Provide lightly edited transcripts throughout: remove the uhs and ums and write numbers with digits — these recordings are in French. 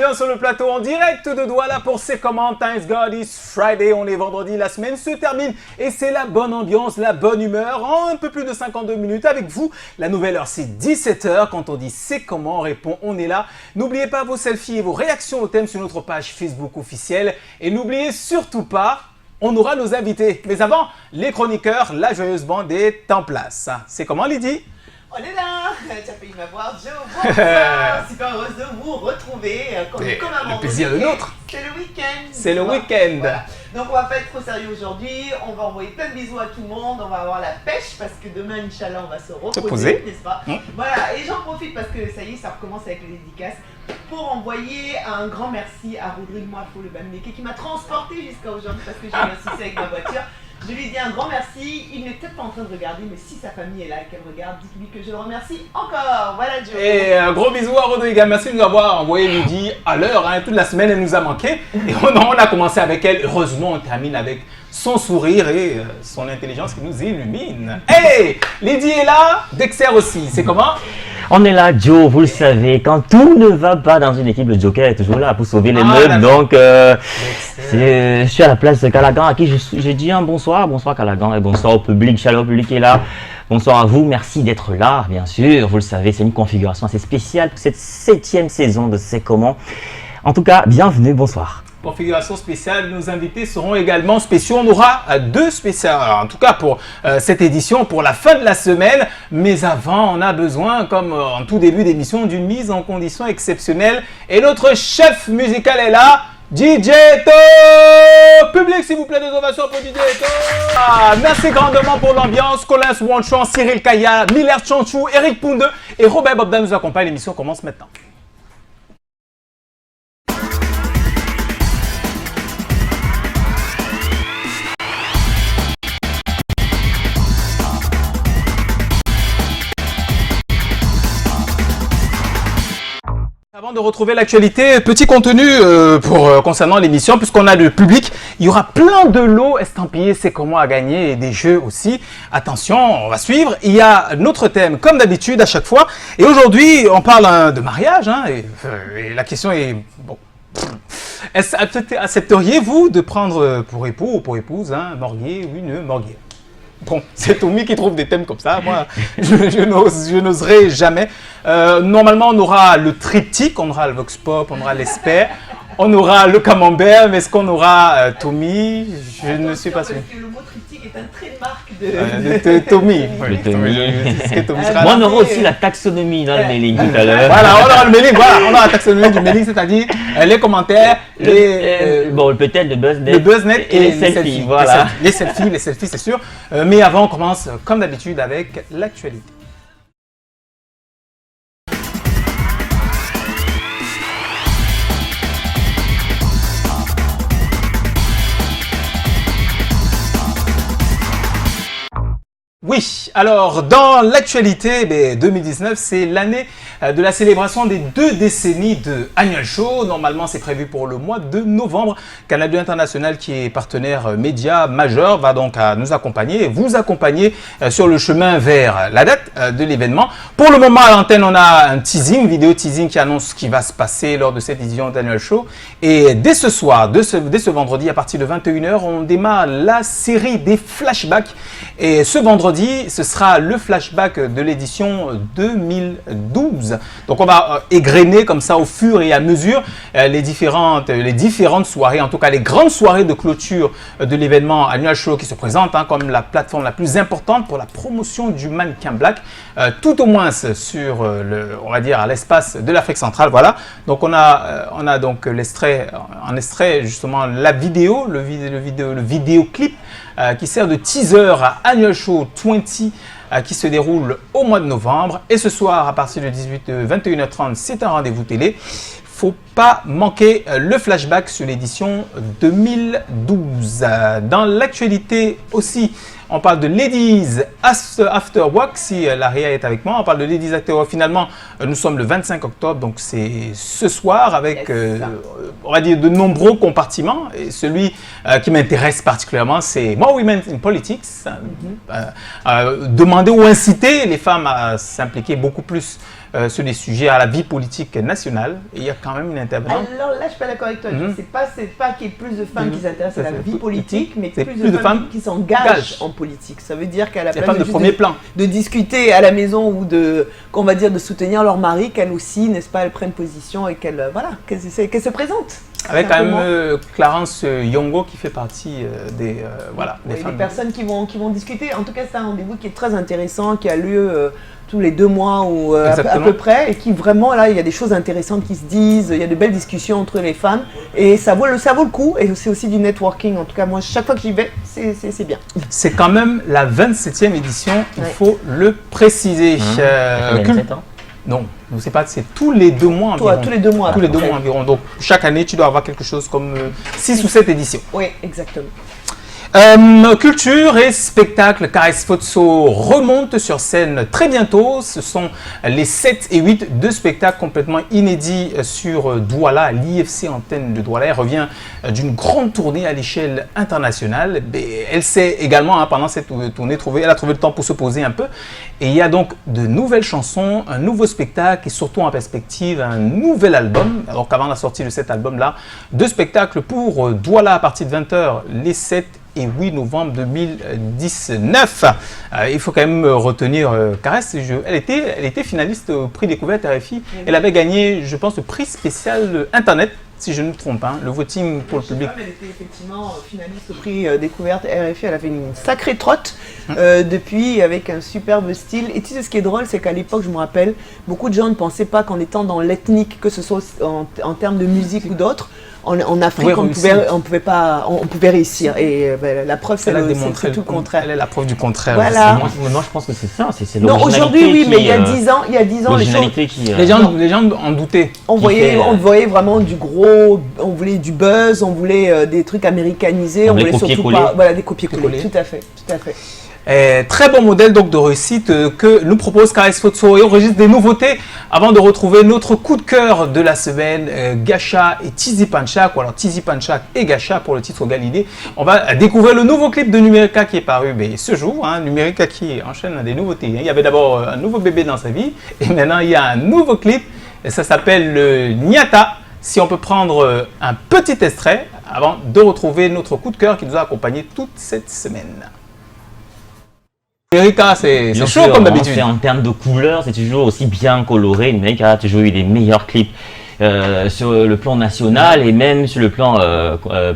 l'ambiance sur le plateau en direct de Douala pour C'est comment. Thanks God it's Friday. On est vendredi, la semaine se termine et c'est la bonne ambiance, la bonne humeur en un peu plus de 52 minutes avec vous. La nouvelle heure c'est 17h. Quand on dit C'est comment, on répond on est là. N'oubliez pas vos selfies et vos réactions au thème sur notre page Facebook officielle. Et n'oubliez surtout pas, on aura nos invités. Mais avant, les chroniqueurs, la joyeuse bande est en place. C'est comment Lydie? On est là, tu as failli m'avoir, Joe. Bonsoir, super heureuse de vous retrouver. Comme un le plaisir de l'autre. C'est le week-end. C'est le week-end. Voilà. Donc on va pas être trop sérieux aujourd'hui. On va envoyer plein de bisous à tout le monde. On va avoir la pêche parce que demain, Inch'Allah, on va se reposer, n'est-ce pas? Voilà, et j'en profite parce que ça y est, ça recommence avec les dédicaces. Pour envoyer un grand merci à Rodrigue Moifo, le Bamileke, qui m'a transporté jusqu'à aujourd'hui parce que j'ai eu un souci avec ma voiture. Je lui dis un grand merci. Il n'est peut-être pas en train de regarder, mais si sa famille est là et qu'elle regarde, dites-lui que je le remercie encore. Voilà, Joe. Et un gros bisou à Rodrigue. Merci de nous avoir envoyé Lydie à l'heure. Toute la semaine, elle nous a manqué. Et on a commencé avec elle. Heureusement, on termine avec son sourire et son intelligence qui nous illumine. Hey, Lydie est là. Dexter aussi. C'est comment? On est là, Joe, vous le savez, quand tout ne va pas dans une équipe, le Joker est toujours là pour sauver les meubles. Donc, je suis à la place de Calagan, à qui je dis un bonsoir Calagan, et bonsoir au public, chaleur au public qui est là. Bonsoir à vous, merci d'être là, bien sûr. Vous le savez, c'est une configuration assez spéciale pour cette 7e saison de C'est comment. En tout cas, bienvenue, bonsoir. Configuration spéciale, nos invités seront également spéciaux. On aura deux spéciales, en tout cas pour cette édition, pour la fin de la semaine. Mais avant, on a besoin, comme en tout début d'émission, d'une mise en condition exceptionnelle. Et notre chef musical est là, DJ To. Public, s'il vous plaît, des ovations pour DJ To. Merci grandement pour l'ambiance. Collins Wanchan, Cyril Kaya, Miller Chanchou, Eric Pounde et Robert Bobda nous accompagnent. L'émission commence maintenant. Avant de retrouver l'actualité, petit contenu concernant l'émission, puisqu'on a le public, il y aura plein de lots estampillés, c'est comment à gagner, et des jeux aussi. Attention, on va suivre. Il y a notre thème, comme d'habitude, à chaque fois. Et aujourd'hui, on parle de mariage, et la question est... Bon, accepteriez-vous de prendre pour époux ou pour épouse un morguier ou une morguière? Bon, c'est Tommy qui trouve des thèmes comme ça. Moi, je n'oserais jamais. Normalement, on aura le triptyque, on aura le Vox Pop, on aura l'Espère, on aura le Camembert, mais est-ce qu'on aura Tommy? Je ne suis pas sûr. Parce que le mot triptyque est un trait de marque de Tommy. Moi, on aura aussi la taxonomie dans le mailing tout à l'heure. Voilà, on aura le mailing, voilà, on aura la taxonomie du mailing, c'est-à-dire les commentaires, bon, peut-être le BuzzNet. Le BuzzNet et les selfies, voilà. Les selfies, c'est sûr. Mais avant, on commence comme d'habitude avec l'actualité. Oui, alors dans l'actualité, 2019, c'est l'année de la célébration des 2 décennies de Annual Show. Normalement, c'est prévu pour le mois de novembre. Canal 2 International, qui est partenaire média majeur, va donc nous accompagner et vous accompagner sur le chemin vers la date de l'événement. Pour le moment, à l'antenne, on a un teasing, vidéo teasing qui annonce ce qui va se passer lors de cette édition d'Annual Show. Et dès ce soir, dès ce vendredi, à partir de 21h, on démarre la série des flashbacks. Et ce vendredi, ce sera le flashback de l'édition 2012. Donc on va égrener comme ça au fur et à mesure les différentes soirées, en tout cas les grandes soirées de clôture de l'événement Annual Show qui se présente comme la plateforme la plus importante pour la promotion du mannequin black, tout au moins sur on va dire à l'espace de l'Afrique centrale. Voilà. Donc on a donc l'extrait, en extrait justement la vidéo, le vidéoclip qui sert de teaser à Annual Show 20 qui se déroule au mois de novembre. Et ce soir, à partir de 21h30, c'est un rendez-vous télé. Faut pas manquer le flashback sur l'édition 2012. Dans l'actualité aussi, on parle de Ladies After Work, si Laria est avec moi. On parle de Ladies After Work. Finalement, nous sommes le 25 octobre, donc c'est ce soir avec, on va dire, de nombreux compartiments. Et celui qui m'intéresse particulièrement, c'est More Women in Politics. Demander ou inciter les femmes à s'impliquer beaucoup plus sur des sujets à la vie politique nationale. Et il y a quand même une intervenante. Alors là, je suis pas d'accord avec toi. C'est pas qu'il y ait plus de femmes qui s'intéressent à la vie politique, mais c'est plus de femmes qui s'engagent en politique. Ça veut dire qu'à la place de discuter à la maison ou qu'on va dire de soutenir leur mari, qu'elles aussi, n'est-ce pas, elles prennent position et qu'elles se présentent. Avec quand même Clarence Yongo qui fait partie des personnes qui vont discuter. En tout cas, c'est un rendez-vous qui est très intéressant, qui a lieu tous les 2 mois ou à peu près, et qui vraiment, là, il y a des choses intéressantes qui se disent, il y a de belles discussions entre les femmes, et ça vaut le coup, et c'est aussi du networking. En tout cas, moi, chaque fois que j'y vais, c'est bien. C'est quand même la 27e édition, il faut le préciser. Non, c'est pas, c'est tous les 2 mois environ. Tous les 2 mois. Tous les 2 mois environ. Donc chaque année, tu dois avoir quelque chose comme 6 ou 7 éditions. Oui, exactement. Culture et spectacle, Caresse Fotso remonte sur scène très bientôt. Ce sont les 7 et 8 de spectacles complètement inédits sur Douala, l'IFC Antenne de Douala. Elle revient d'une grande tournée à l'échelle internationale. Elle s'est également, pendant cette tournée, elle a trouvé le temps pour se poser un peu. Et il y a donc de nouvelles chansons, un nouveau spectacle et surtout en perspective un nouvel album. Alors qu'avant la sortie de cet album-là, 2 spectacles pour Douala à partir de 20h, les 7 et 8 novembre 2019. Il faut quand même retenir Caresse. Elle était finaliste au prix Découverte RFI. Elle avait gagné, je pense, le prix spécial Internet, si je ne me trompe pas, le voting pour le public. Elle était effectivement finaliste au prix Découverte RFI. Elle avait une sacrée trotte depuis, avec un superbe style. Et tu sais, ce qui est drôle, c'est qu'à l'époque, je me rappelle, beaucoup de gens ne pensaient pas qu'en étant dans l'ethnique, que ce soit en termes de musique ou d'autres, en Afrique, on pouvait réussir. Et la preuve, c'est tout le contraire. Elle est la preuve du contraire. Voilà. Moi, je pense que c'est ça. C'est non, aujourd'hui, oui, mais il y a 10 ans, les gens en doutaient. On voyait vraiment du gros, on voulait du buzz, on voulait des trucs américanisés, on voulait surtout pas, des copier-coller. Tout à fait. Très bon modèle donc de réussite que nous propose Caresse Fotso, et on enregistre des nouveautés avant de retrouver notre coup de cœur de la semaine, Gacha et Tizi Panchak, ou alors Tizi Panchak et Gacha pour le titre Galilée. On va découvrir le nouveau clip de Numérica qui est paru ce jour, Numérica qui enchaîne des nouveautés. Il y avait d'abord un nouveau bébé dans sa vie et maintenant il y a un nouveau clip et ça s'appelle le Nyata. Si on peut prendre un petit extrait avant de retrouver notre coup de cœur qui nous a accompagné toute cette semaine. Numérica, c'est chaud comme d'habitude. En termes de couleurs, c'est toujours aussi bien coloré. Numérica a toujours eu les meilleurs clips sur le plan national et même sur le plan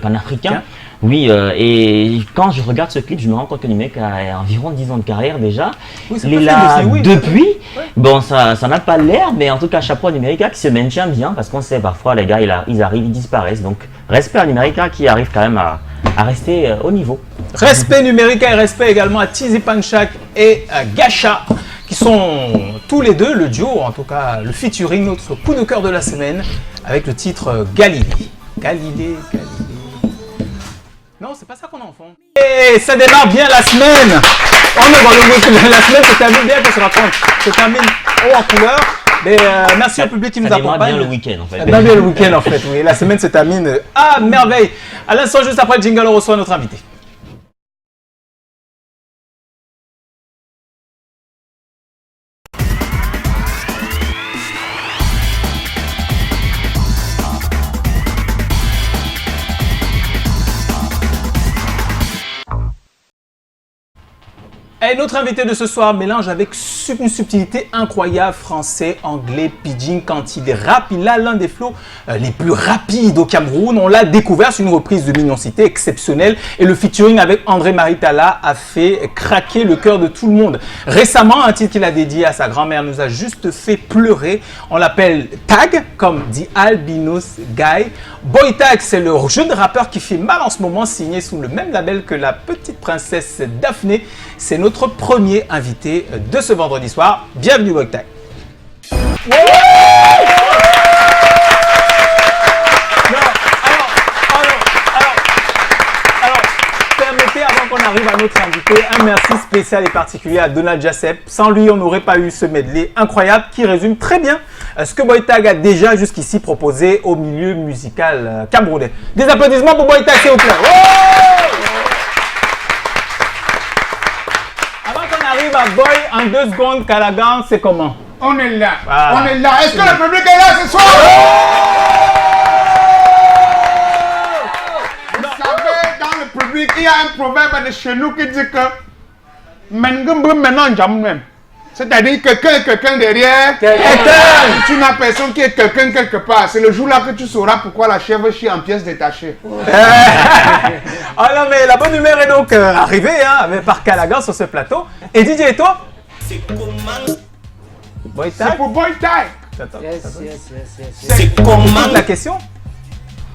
panafricain. Oui, et quand je regarde ce clip, je me rends compte que Numérica a environ 10 ans de carrière déjà. Oui, il est là depuis. Bon, ça n'a pas l'air, mais en tout cas, chapeau à Numérica qui se maintient bien parce qu'on sait parfois les gars, ils arrivent, ils disparaissent. Donc, respect à Numérica qui arrive quand même à rester au niveau. Respect Numérica et respect également à Tizi Panchak et à Gacha qui sont tous les deux le duo, en tout cas le featuring, notre coup de cœur de la semaine avec le titre Galilée. Galilée. Non, c'est pas ça qu'on entend. Et ça démarre bien la semaine. On est dans le week-end. La semaine se termine bien, qu'on se raconte. Se termine haut en couleur. Mais merci au public qui nous accompagne. Ça démarre bien le week-end en fait. Ça démarre bien le week-end en fait, oui. La semaine se termine à merveille. À l'instant, juste après le jingle, on reçoit notre invité. Et notre invité de ce soir mélange avec une subtilité incroyable français, anglais, pidgin. Quand il rappe, il a l'un des flows les plus rapides au Cameroun. On l'a découvert sur une reprise de Mignoncité exceptionnelle. Et le featuring avec André Maritala a fait craquer le cœur de tout le monde. Récemment, un titre qu'il a dédié à sa grand-mère nous a juste fait pleurer. On l'appelle Tag, comme dit Albinos Guy. Boy Tag, c'est le jeune rappeur qui fait mal en ce moment, signé sous le même label que la petite princesse Daphné. C'est notre premier invité de ce vendredi soir. Bienvenue Boy Tag. Alors, permettez avant qu'on arrive à notre invité, un merci spécial et particulier à Donald Jacep. Sans lui, on n'aurait pas eu ce medley incroyable qui résume très bien ce que Boy Tag a déjà jusqu'ici proposé au milieu musical camerounais. Des applaudissements pour Boy Tag, s'il vous plaît. Avant qu'on arrive à Boy, en 2 secondes, Calagan, c'est comment? On est là. Voilà. On est là. Est-ce que le public est là ce soir? Vous savez, dans le public, il y a un proverbe de chez nous qui dit que maintenant, j'aime même. C'est-à-dire que quelqu'un derrière, tu n'as personne qui est quelqu'un quelque part. C'est le jour-là que tu sauras pourquoi la chèvre chie en pièces détachées. Ah non, mais la bonne humeur est donc arrivée par Callaghan sur ce plateau. Et Didier, et toi? Boy C'est Tag. pour Boy Tag. Attends, Yes, attends. yes, yes, yes, yes. C'est comment la question?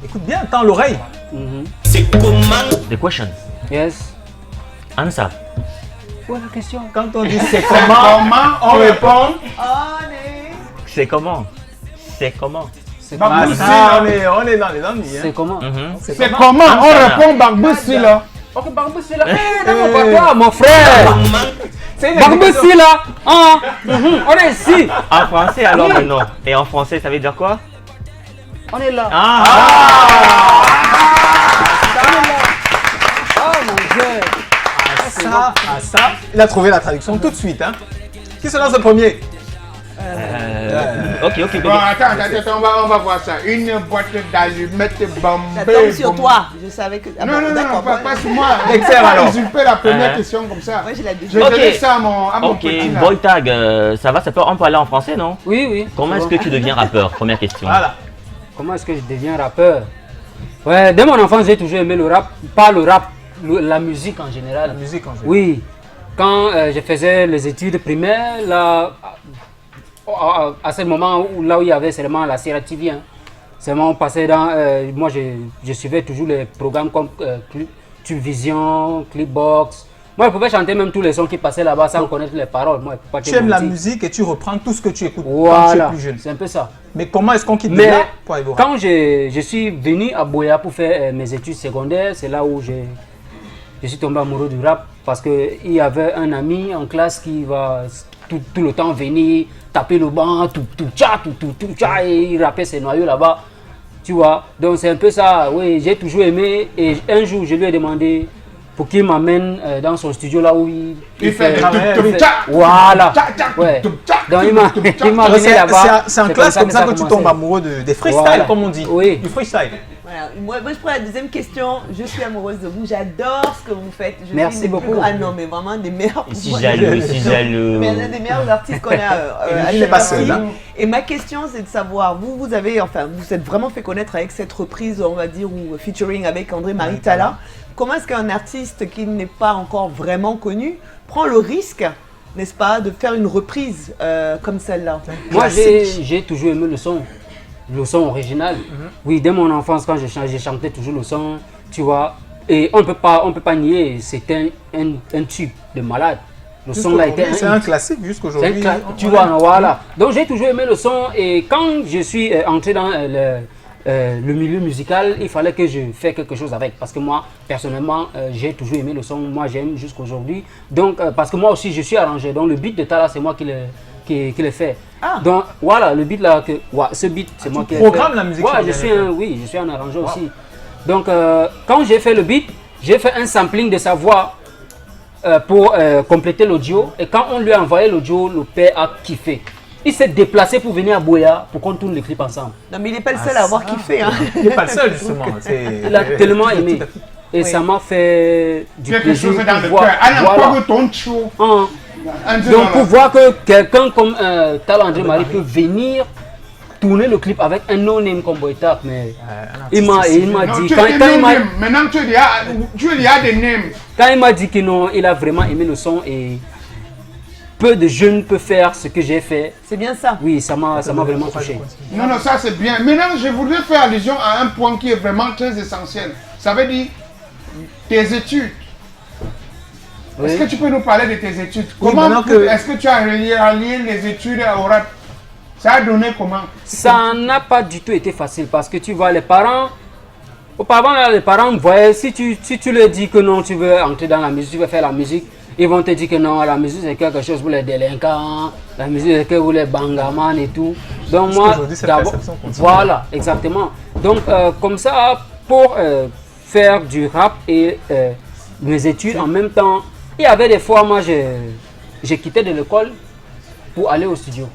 Écoute bien, tends l'oreille. The question. Yes. Answer. Quoi la question? Quand on dit c'est Comment on répond? On est... C'est comment? C'est comment? C'est Bah, comment? vous, Ah, on est dans les ennuis. C'est comment? C'est comment on répond Bangboussi là? Ok, Bangboussi là. Pas toi, mon frère. C'est une Bangboussi là. Hein? On est ici. En français alors maintenant. Et en français, ça veut dire quoi? On est là. Oh mon Dieu. ça. Il a trouvé la traduction tout de suite. Hein. Qui se lance le premier? Ok, ok. Bon, attends, on va voir ça. Une boîte d'allumettes Ça bombées. tombe sur toi. Je savais que... Ah Non, bon, non, non, d'accord, pas bon, sur moi. Excellent, alors. Usurper la première question comme ça. Moi, j'ai la Je deuxième. Ok. laisse ça à mon Ok, petit là. Boy Tag, ça va, on peut aller en français, non? Oui, oui. Comment est-ce que tu deviens rappeur? Première question. Voilà. Comment est-ce que je deviens rappeur? Ouais, dès mon enfance, j'ai toujours aimé le rap. Pas le rap, la musique en général. La musique en général. Oui. Quand je faisais les études primaires, là, à ce moment où là où il y avait seulement la Sierra TV, hein, seulement on passait dans... moi, je suivais toujours les programmes comme Vision, Clipbox. Moi, je pouvais chanter même tous les sons qui passaient là-bas sans connaître les paroles. Moi, pas Tu aimes la musique et tu reprends tout ce que tu écoutes quand tu es Voilà, plus jeune. c'est un peu ça. Mais comment est-ce qu'on quitte de Mais là pour aller voir? quand je suis venu à Boya pour faire mes études secondaires, c'est là où je suis tombé amoureux du rap parce qu'il y avait un ami en classe qui va tout le temps venir taper le banc, tout tcha, et il rappait ses noyaux là-bas. Tu vois, donc c'est un peu ça. Oui, j'ai toujours aimé et un jour je lui ai demandé pour qu'il m'amène dans son studio là où il fait voilà. Ouais. Donc il m'a amené là-bas. C'est en classe comme ça que tu tombes amoureux des freestyles, Voilà. comme on dit. Oui. Du freestyle. Voilà. Moi, je prends la deuxième question. Je suis amoureuse de vous. J'adore ce que vous faites. Je Merci suis une des plus beaucoup. grandes- Ah non, mais vraiment des meilleurs. Ici jaloux, ici jaloux. Mais l'un des meilleurs artistes qu'on a à il n'est pas Chelsea. seul, hein. Et ma question, c'est de savoir, vous êtes vraiment fait connaître avec cette reprise, on va dire, ou featuring avec André-Marie Talla. Comment est-ce qu'un artiste qui n'est pas encore vraiment connu prend le risque, n'est-ce pas, de faire une reprise comme celle-là? Moi, j'ai toujours aimé le son original. Oui, dès mon enfance, quand j'ai chanté toujours le son, tu vois. Et on peut pas nier, c'était un tube de malade. Le son là était C'est un classique jusqu'aujourd'hui. tu vois, voilà. Donc j'ai toujours aimé le son et quand je suis entré dans le milieu musical, il fallait que je fasse quelque chose avec. Parce que moi, personnellement, j'ai toujours aimé le son. Moi, j'aime jusqu'aujourd'hui. Donc, parce que moi aussi, je suis arrangeur. Donc le beat de Talla, c'est moi qui le fait. Ah. Donc voilà, le beat là, ce beat, c'est moi qui le fais. programmes la musique Ouais, sur je suis Internet. je suis un arrangeur aussi. Donc quand j'ai fait le beat, j'ai fait un sampling de sa voix pour compléter l'audio. Et quand on lui a envoyé l'audio, le père a kiffé. Il s'est déplacé pour venir à Boya pour qu'on tourne le clip ensemble. Non, mais il n'est pas le seul à avoir kiffé. Hein. Il n'est pas le seul, justement. Il a tellement aimé. Et Oui. ça m'a fait du Quelque plaisir chose dans pour le voir. cœur. Allez, Voilà. encore ton show. Hein. Donc pour voir que quelqu'un comme Talla André-Marie peut venir tourner le clip avec un no-name comme Boy Tag, mais il m'a Non, dit tu quand es il m'a maintenant tu as des names. quand il m'a dit que non, il a vraiment aimé le son et peu de jeunes peuvent faire ce que j'ai fait. C'est bien ça. Oui, ça m'a vraiment touché. Non, non, ça c'est bien. Maintenant, je voudrais faire allusion à un point qui est vraiment très essentiel. Ça veut dire tes études. Oui. Est-ce que tu peux nous parler de tes études? Oui, Comment maintenant que- est-ce que tu as relié les études au rap? Ça a donné comment? Ça n'a pas du tout été facile parce que tu vois les parents, auparavant là, les parents voyaient, si tu leur dis que non, tu veux entrer dans la musique, tu veux faire la musique, ils vont te dire que non, la musique c'est quelque chose pour les délinquants, la musique c'est que pour les bangamans et tout. Donc moi, qu'aujourd'hui, cette d'abord, perception continue. voilà, exactement. Donc comme ça, pour faire du rap et mes études en même temps, il y avait des fois, moi, je quittais de l'école pour aller au studio.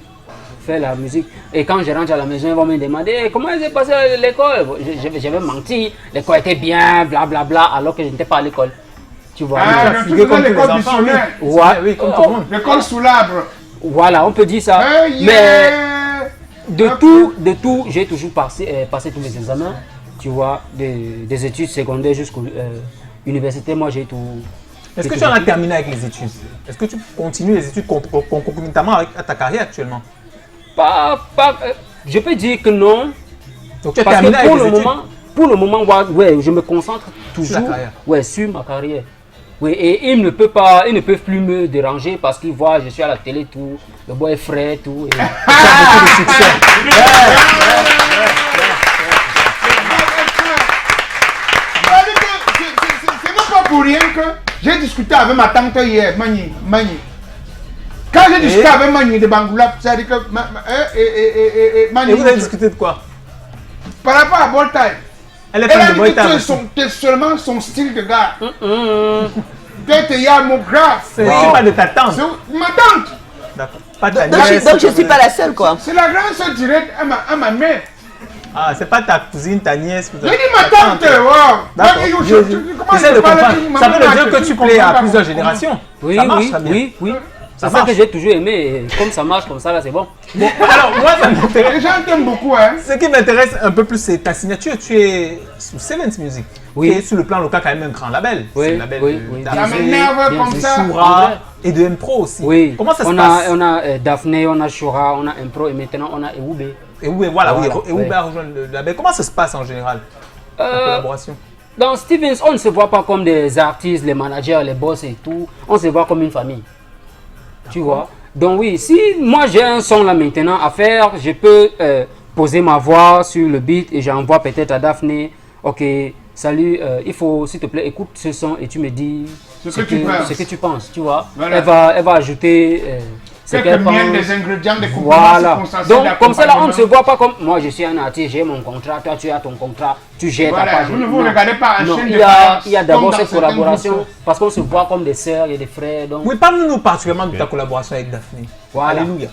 faire la musique. Et quand je rentre à la maison, ils vont me demander comment s'est passé l'école. Je vais mentir, l'école était bien, blablabla, alors que je n'étais pas à l'école. Tu vois. Ah, donc tu faisais l'école missionnaire. Oui, comme tout le monde. L'école sous l'arbre. Voilà, on peut dire ça. Mais de tout, j'ai toujours passé tous mes examens. Tu vois, des études secondaires jusqu'à l'université, moi j'ai tout. Est-ce que tu en as terminé avec les études? Est-ce que tu continues les études concomitamment avec ta carrière actuellement? Je peux dire que non. Donc tu as Parce terminé que avec les études? pour le moment, ouais, je me concentre toujours sur ma carrière. Oui, et ils ne peuvent plus me déranger parce qu'ils voient, je suis à la télé, tout, le bois est frais, tout. Et beaucoup de succès. C'est même pas pour rien que j'ai discuté avec ma tante hier, Mani. Quand j'ai discuté avec Mani de Bangoula, ça dit que Mani. Et vous avez discuté de quoi? Par rapport à Boltaï. Elle est fan de Boltaï. C'est seulement son style de gars. Que tu y a mon grave. C'est pas de ta tante. Ma tante. D'accord. Pas ta nièce. Donc je suis pas la seule quoi. C'est la grande soeur directe à ma mère. Ah, c'est pas ta cousine, ta nièce. J'ai dit ma tante. D'accord. J'essaie de comprendre. Ça veut dire que tu plais à plusieurs générations. Oui, ça marche très bien. oui. C'est ça que j'ai toujours aimé. Et comme ça marche comme ça, là, c'est bon. Bon, alors, moi, ça m'intéresse. Les gens t'aiment beaucoup, hein. Ce qui m'intéresse un peu plus, c'est ta signature. Tu es sous Seventh Music. Oui. Qui est sur le plan local quand même un grand label. Oui, C'est le label oui. Ça m'énerve comme de ça. Shura et de M-Pro aussi. Oui. Comment ça se on passe? On a Daphné, on a Shura, on a Impro et maintenant on a Ewoube. Et oui, voilà, oui. Voilà, Et Ewoube a rejoint le label. Comment ça se passe en général, la collaboration? Dans Stevens, on ne se voit pas comme des artistes, les managers, les boss et tout. On se voit comme une famille. Tu vois? Donc oui, si moi j'ai un son là maintenant à faire, je peux poser ma voix sur le beat et j'envoie peut-être à Daphné. Ok, salut, il faut s'il te plaît écoute ce son et tu me dis ce que tu penses, tu vois. Voilà. Elle va ajouter ce qu'elle pense. Des ingrédients, des voilà. Donc comme ça là on ne se voit pas comme moi je suis un artiste, j'ai mon contrat, toi tu as ton contrat, tu gères ta page. Vous ne vous regardez pas en chaîne de il y a d'abord cette collaboration parce qu'on se voit comme des sœurs et des frères. Donc... Oui, parle-nous particulièrement de ta collaboration avec Daphné. Voilà. Alléluia.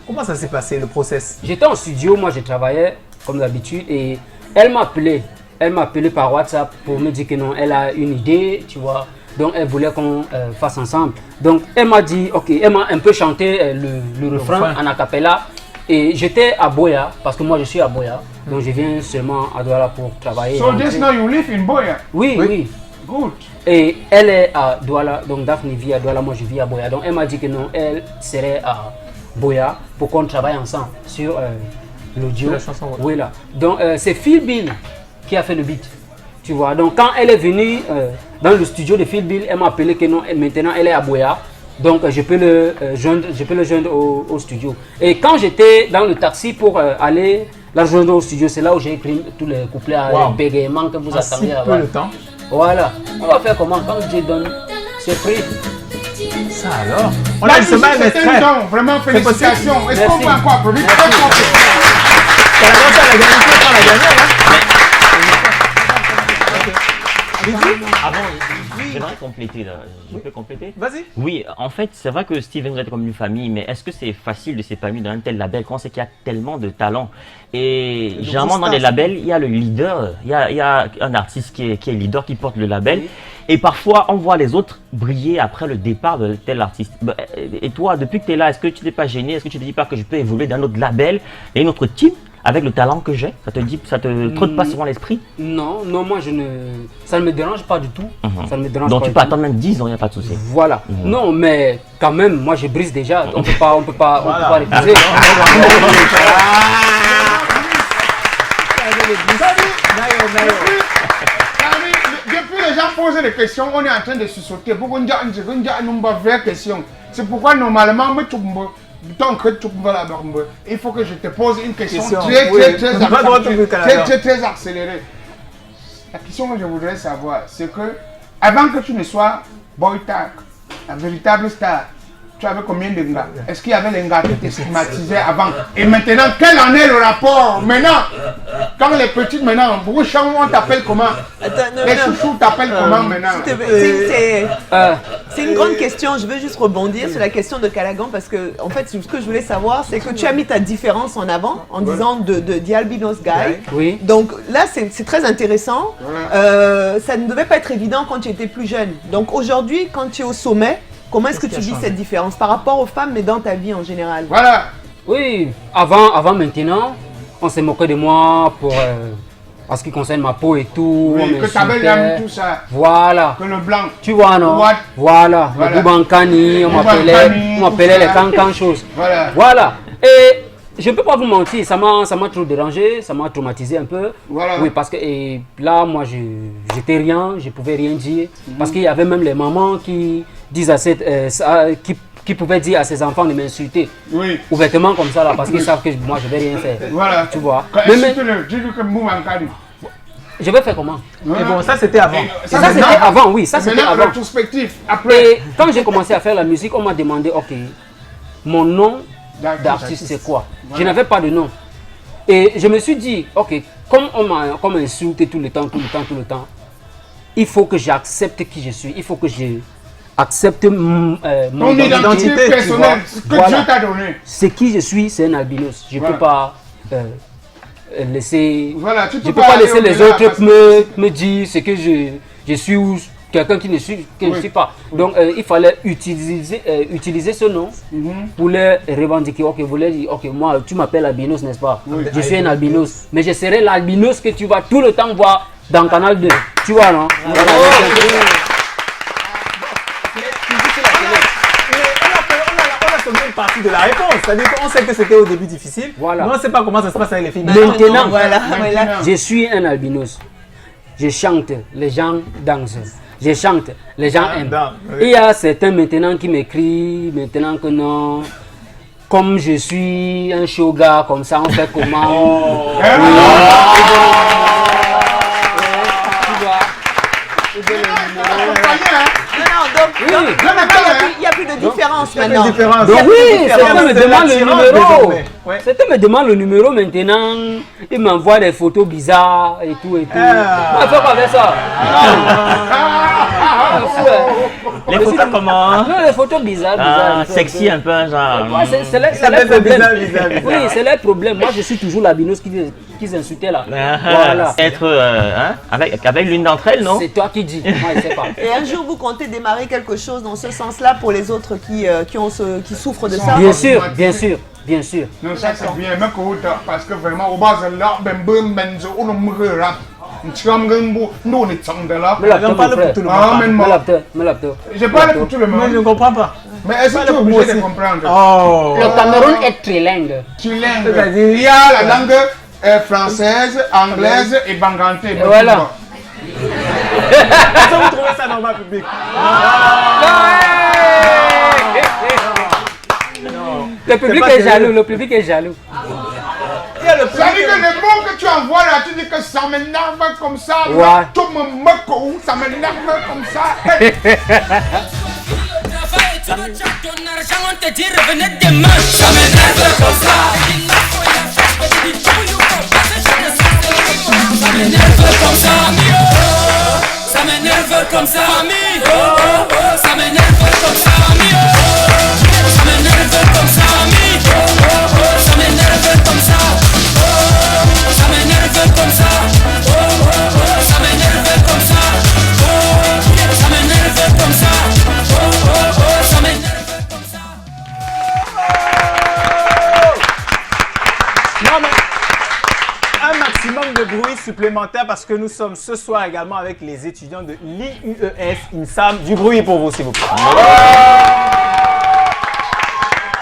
Comment ça s'est passé le process? J'étais en studio, moi je travaillais comme d'habitude et elle m'a appelé. Elle m'a appelé par WhatsApp pour me dire que non, elle a une idée, tu vois. Donc elle voulait qu'on fasse ensemble. Donc elle m'a dit, ok, elle m'a un peu chanté le refrain en acapella. Et j'étais à Boya, parce que moi je suis à Boya. Donc je viens seulement à Douala pour travailler. So just now you live in Boya? Oui. Good. Et elle est à Douala, donc Daphne vit à Douala, moi je vis à Boya. Donc elle m'a dit que non, elle serait à Boya pour qu'on travaille ensemble sur l'audio. La chanson. Oui là. Donc c'est Phil Bill qui a fait le beat. Tu vois, donc quand elle est venue dans le studio de Phil Bill, elle m'a appelé que non, maintenant elle est à Boya. Donc je peux le joindre au studio. Et quand j'étais dans le taxi pour aller la rejoindre au studio, c'est là où j'ai écrit tous les couplets à bégaiement que vous attendiez à peu le temps. Voilà. On va faire comment? Quand Dieu donne, c'est pris. Ça alors? On Là, a une semaine c'est un don, vraiment félicitations. Est-ce qu'on peut encore applaudir? Ça a gagné, on a gagné, hein? J'aimerais compléter là. Je peux compléter? Vas-y. Oui, en fait, c'est vrai que Steven vous êtes comme une famille, mais est-ce que c'est facile de s'épanouir dans un tel label quand on sait qu'il y a tellement de talent? Et généralement dans les labels, il y a le leader, il y a un artiste qui est leader, qui porte le label. Oui. Et parfois, on voit les autres briller après le départ de tel artiste. Et toi, depuis que tu es là, est-ce que tu n'es pas gêné? Est-ce que tu ne te dis pas que je peux évoluer dans un autre label et un autre team? Avec le talent que j'ai, ça te trotte pas souvent l'esprit? Non, moi ça ne me dérange pas du tout. Ça ne me dérange donc pas tu peux attendre même 10 ans, il n'y a pas de souci. Voilà. Non, mais quand même, moi je brise déjà. On peut pas refuser. Depuis les gens posent des questions, on est en train de se sauter. C'est pourquoi normalement, il faut que je te pose une question très accélérée. La question que je voudrais savoir, c'est que avant que tu ne sois Boy Tag, la véritable star, tu avais combien de gars? Est-ce qu'il y avait les gars qui étaient stigmatisés avant? Et maintenant, quel en est le rapport? Maintenant, quand les petites maintenant, beaucoup on t'appelle comment? Les chouchous t'appellent comment maintenant? C'est une grande question. Je veux juste rebondir sur la question de Callaghan parce que, en fait, ce que je voulais savoir, c'est que tu as mis ta différence en avant en disant The Albinos Guy. Oui. Donc là, c'est très intéressant. Ça ne devait pas être évident quand tu étais plus jeune. Donc aujourd'hui, quand tu es au sommet, comment est-ce que tu vis cette différence par rapport aux femmes, mais dans ta vie en général? Voilà. Oui, avant maintenant, on s'est moqué de moi pour en ce qui concerne ma peau et tout. Oui, que tu avais l'aime, tout ça. Voilà. Que le blanc. Tu vois, non? What? Voilà. Voilà. Le Boubankani, on m'appelait les cancans choses. Voilà. Voilà. Et je ne peux pas vous mentir, ça m'a trop dérangé, ça m'a traumatisé un peu. Voilà. Oui, parce que et là, moi, j'étais rien, je ne pouvais rien dire. Parce qu'il y avait même les mamans qui disent à cette, qui pouvaient dire à ses enfants de m'insulter. Oui. Ouvertement comme ça, là, parce qu'ils savent que moi, je ne vais rien faire. Voilà. Tu vois. Insulte-le, dis-lui que Boubankani. Je vais faire comment? Mais bon, ça c'était avant. Ça c'était avant, oui, ça c'était Maintenant, avant. rétrospectif, après. Et quand j'ai commencé à faire la musique, on m'a demandé, ok, mon nom d'artiste c'est quoi? Je n'avais pas de nom. Et je me suis dit, ok, comme on m'a insulté tout le temps, il faut que j'accepte qui je suis, il faut que j'accepte mon identité personnelle, ce que voilà. Dieu t'a donné. C'est qui je suis, c'est un albinos. Je ne peux pas laisser, Voilà, tu je peux pas laisser les autres me dire ce que je suis ou quelqu'un qui ne suis, que je ne suis pas. Donc il fallait utiliser ce nom pour les revendiquer. Ok, vous voulez dire, ok, moi tu m'appelles albinos, n'est-ce pas? Je suis un albinos, mais je serai l'albinos que tu vas tout le temps voir dans Canal 2. Tu vois, non? Voilà, Une partie de la réponse, c'est-à-dire qu'on sait que c'était au début difficile, voilà. mais on ne sait pas comment ça se passe avec les filles. Maintenant, voilà. Je suis un albinos. Je chante, les gens dansent. Je chante, les gens aiment. Oui. Il y a certains maintenant qui m'écrivent maintenant que non, comme je suis un showga, comme ça on fait comment? Il n'y a plus de différence maintenant. Donc oui, certains me demandent le numéro. Certains me demandent le numéro maintenant. Ils m'envoient des photos bizarres et tout et tout. On fait quoi avec ça? Les photos comment? Non, les photos bizarres. Sexy un peu, genre. Ouais, c'est leur problème. Oui, c'est leur problème. Moi, je suis toujours l'albinos qui s'insultait là. Voilà. Être avec l'une d'entre elles, non? C'est toi qui dis. Moi, je sais pas. Et un jour, vous comptez démarrer quelque chose dans ce sens-là pour les autres qui souffrent de ça? Bien sûr, bien sûr, bien sûr. Non, ça c'est bien, mais parce que vraiment, au bas de là, ben bon, benzo, on me rap. Tu vas nous on est de là. On parle pour tout le monde. Je parle pour tout le monde. Mais je ne comprends pas. Mais est-ce que tu es obligé de comprendre? Le Cameroun est trilingue. Trilingue. Il y a la langue française, anglaise et bangante. Voilà. Est-ce que vous trouvez ça normal, public? Le public est jaloux, le public est jaloux. Ça veut dire que les mots que tu envoies là, tu dis que ça m'énerve comme ça. Ouais. Tu me moques, ça m'énerve comme ça. Ça m'énerve comme ça, ami. Ça m'énerve comme ça, ami. Ça m'énerve comme ça, ami. Ça m'énerve comme ça. Ça m'énerve comme ça. Ça m'énerve comme ça. Ça m'énerve comme ça. Ça m'énerve comme ça. Non, mais un maximum de bruit supplémentaire parce que nous sommes ce soir également avec les étudiants de l'IUEF INSAM. Du bruit pour vous, s'il vous plaît.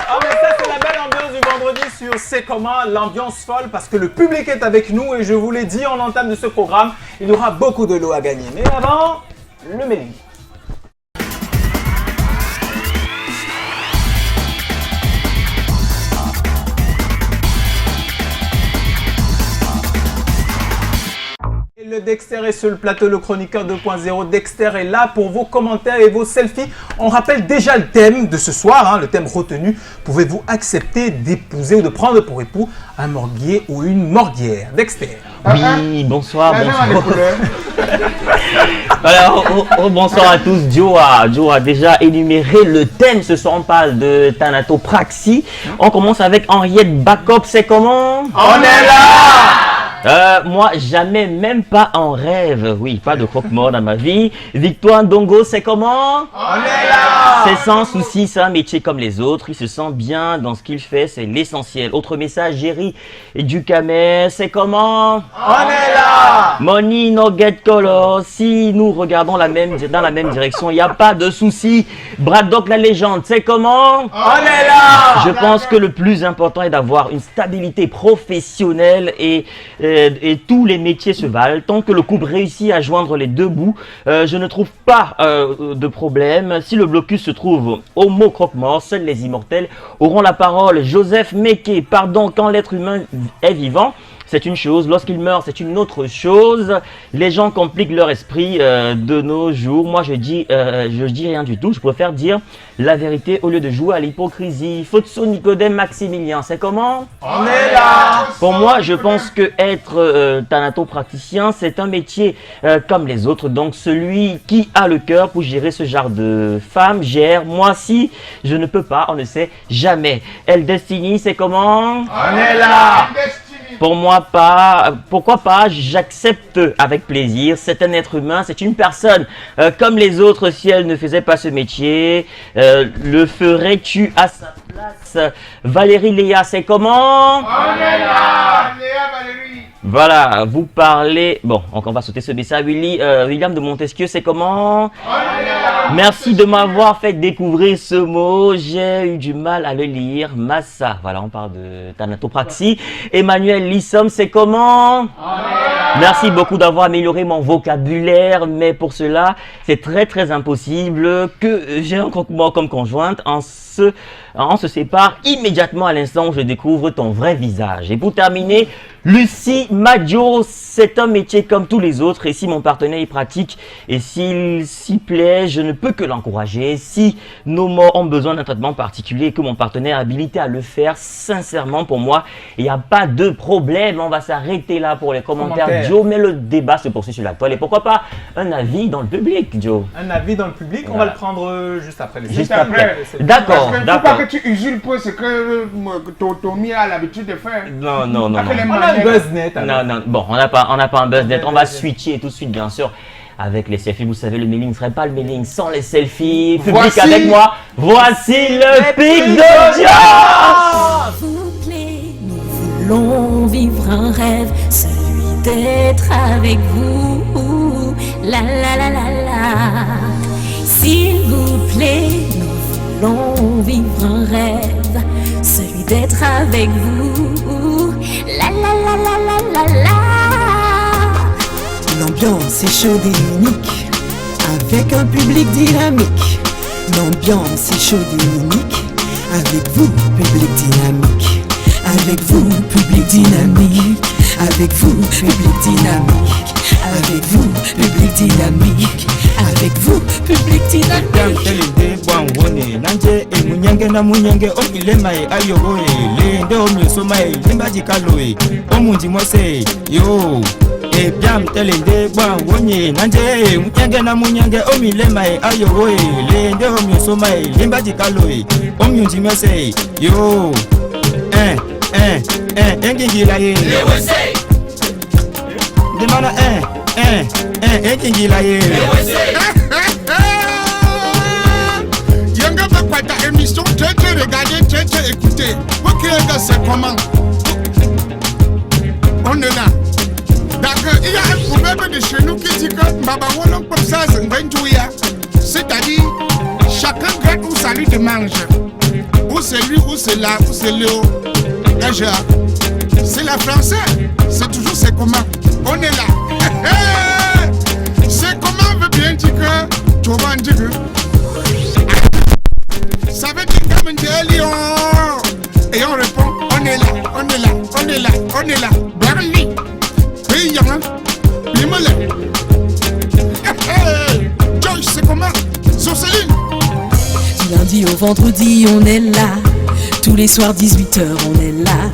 Ah, mais ça, c'est la belle ambiance du vendredi sur C'est comment, l'ambiance folle parce que le public est avec nous et je vous l'ai dit en entame de ce programme, il y aura beaucoup de lots à gagner. Mais avant, le mailing. Le Dexter est sur le plateau, le chroniqueur 2.0. Dexter est là pour vos commentaires et vos selfies. On rappelle déjà le thème de ce soir, le thème retenu. Pouvez-vous accepter d'épouser ou de prendre pour époux un morguier ou une morguière? Dexter. Oui, bonsoir, bonsoir. Alors, bonsoir à tous. Joe a déjà énuméré le thème. Ce soir, on parle de thanatopraxie. On commence avec Henriette Bacop. C'est comment? On est là! Moi, jamais, même pas en rêve. Oui, pas de croque-mort dans ma vie. Victoire Ndongo, c'est comment? On est là! C'est sans souci, c'est un métier comme les autres. Il se sent bien dans ce qu'il fait, c'est l'essentiel. Autre message, Jerry Ducamer, c'est comment? On est là! Money no get color. Si nous regardons dans la même direction, il n'y a pas de souci. Braddock la légende, c'est comment? On est là! Je pense que le plus important est d'avoir une stabilité professionnelle et tous les métiers se valent. Tant que le couple réussit à joindre les deux bouts, je ne trouve pas de problème. Si le blocus se trouve au mot croque-mort, seuls les immortels auront la parole. Joseph Meke, pardon, quand l'être humain est vivant, c'est une chose, lorsqu'il meurt, c'est une autre chose. Les gens compliquent leur esprit de nos jours. Moi, je dis rien du tout. Je préfère dire la vérité au lieu de jouer à l'hypocrisie. Fotso Nicodème Maximilien, c'est comment? On est là! Pour moi, je pense que être thanatopraticien, c'est un métier comme les autres. Donc, celui qui a le cœur pour gérer ce genre de femme gère. Moi, si je ne peux pas, on ne sait jamais. El Destiny, c'est comment? On est là! Pour moi, pas. Pourquoi pas? J'accepte avec plaisir. C'est un être humain, c'est une personne comme les autres. Si elle ne faisait pas ce métier, le ferais-tu à sa place? Valérie Léa, c'est comment? On est là! Léa Valérie. Voilà, vous parlez. Bon, on va sauter ce message. William de Montesquieu, c'est comment? Merci de m'avoir fait découvrir ce mot. J'ai eu du mal à le lire. Massa. Voilà, on parle de thanatopraxie. Emmanuel Lissom, c'est comment? Merci beaucoup d'avoir amélioré mon vocabulaire, mais pour cela, c'est très impossible que j'ai un croque-mort comme conjointe. On se sépare immédiatement à l'instant où je découvre ton vrai visage. Et pour terminer, Lucie Maggio, c'est un métier comme tous les autres et si mon partenaire y pratique et s'il s'y plaît, je ne peux que l'encourager. Si nos morts ont besoin d'un traitement particulier et que mon partenaire est habilité à le faire, sincèrement pour moi, il n'y a pas de problème. On va s'arrêter là pour les commentaires, Joe, mais le débat se poursuit sur la toile. Et pourquoi pas un avis dans le public, Joe? Un avis dans le public, on va le prendre juste après. Juste après. D'accord, Parce que d'accord. pas que tu usurpes ce que Tommy a l'habitude de faire. Non. On a un buzz net. alors. Non, bon, on n'a pas un buzz net. On va switcher tout de suite, bien sûr, avec les selfies. Vous savez, le mailing ne serait pas le mailing sans les selfies. Public Voici- avec moi. Voici le pic d'audience. S'il vous plaît, nous voulons vivre un rêve, celui d'être avec vous. La la la la la. S'il vous plaît, nous voulons vivre un rêve, celui d'être avec vous. La la la la la la la. L'ambiance est chaude et unique, avec un public dynamique. L'ambiance est chaude et unique, avec vous, public dynamique. Avec vous, public dynamique. Avec vous, public dynamique. Avec vous, public dynamique. Avec vous, public dynamique. Telende bwangone nanje emunyenge na munyenge omilema ayoboe lende omyosoma limbaji kaloe omunji mose yo ebyam telende bwangone nanje emunyenge na munyenge omilema ayoboe lende omyosoma limbaji kaloe omunji mose yo engingila ye demana engingila ye Yanga va pas ta émission, tu regarder, tu écouter. Ok, c'est comment? On est là. D'accord, il y a un proverbe de chez nous qui dit que Baba Wolong comme ça, c'est-à-dire, chacun gratte où ça lui demande. Où c'est lui, où c'est là, où c'est Léo. Déjà, c'est la français, c'est toujours c'est comment. On est là. C'est comment veut bien dire que tu vas dire que. Ça veut dire comme un lion. Et on répond, on est là, on est là, on est là, on est là. Berli, pays y'en Limole. Joyce, c'est comment? Sourceline. Du lundi au vendredi, on est là. Tous les soirs, 18h, on est là.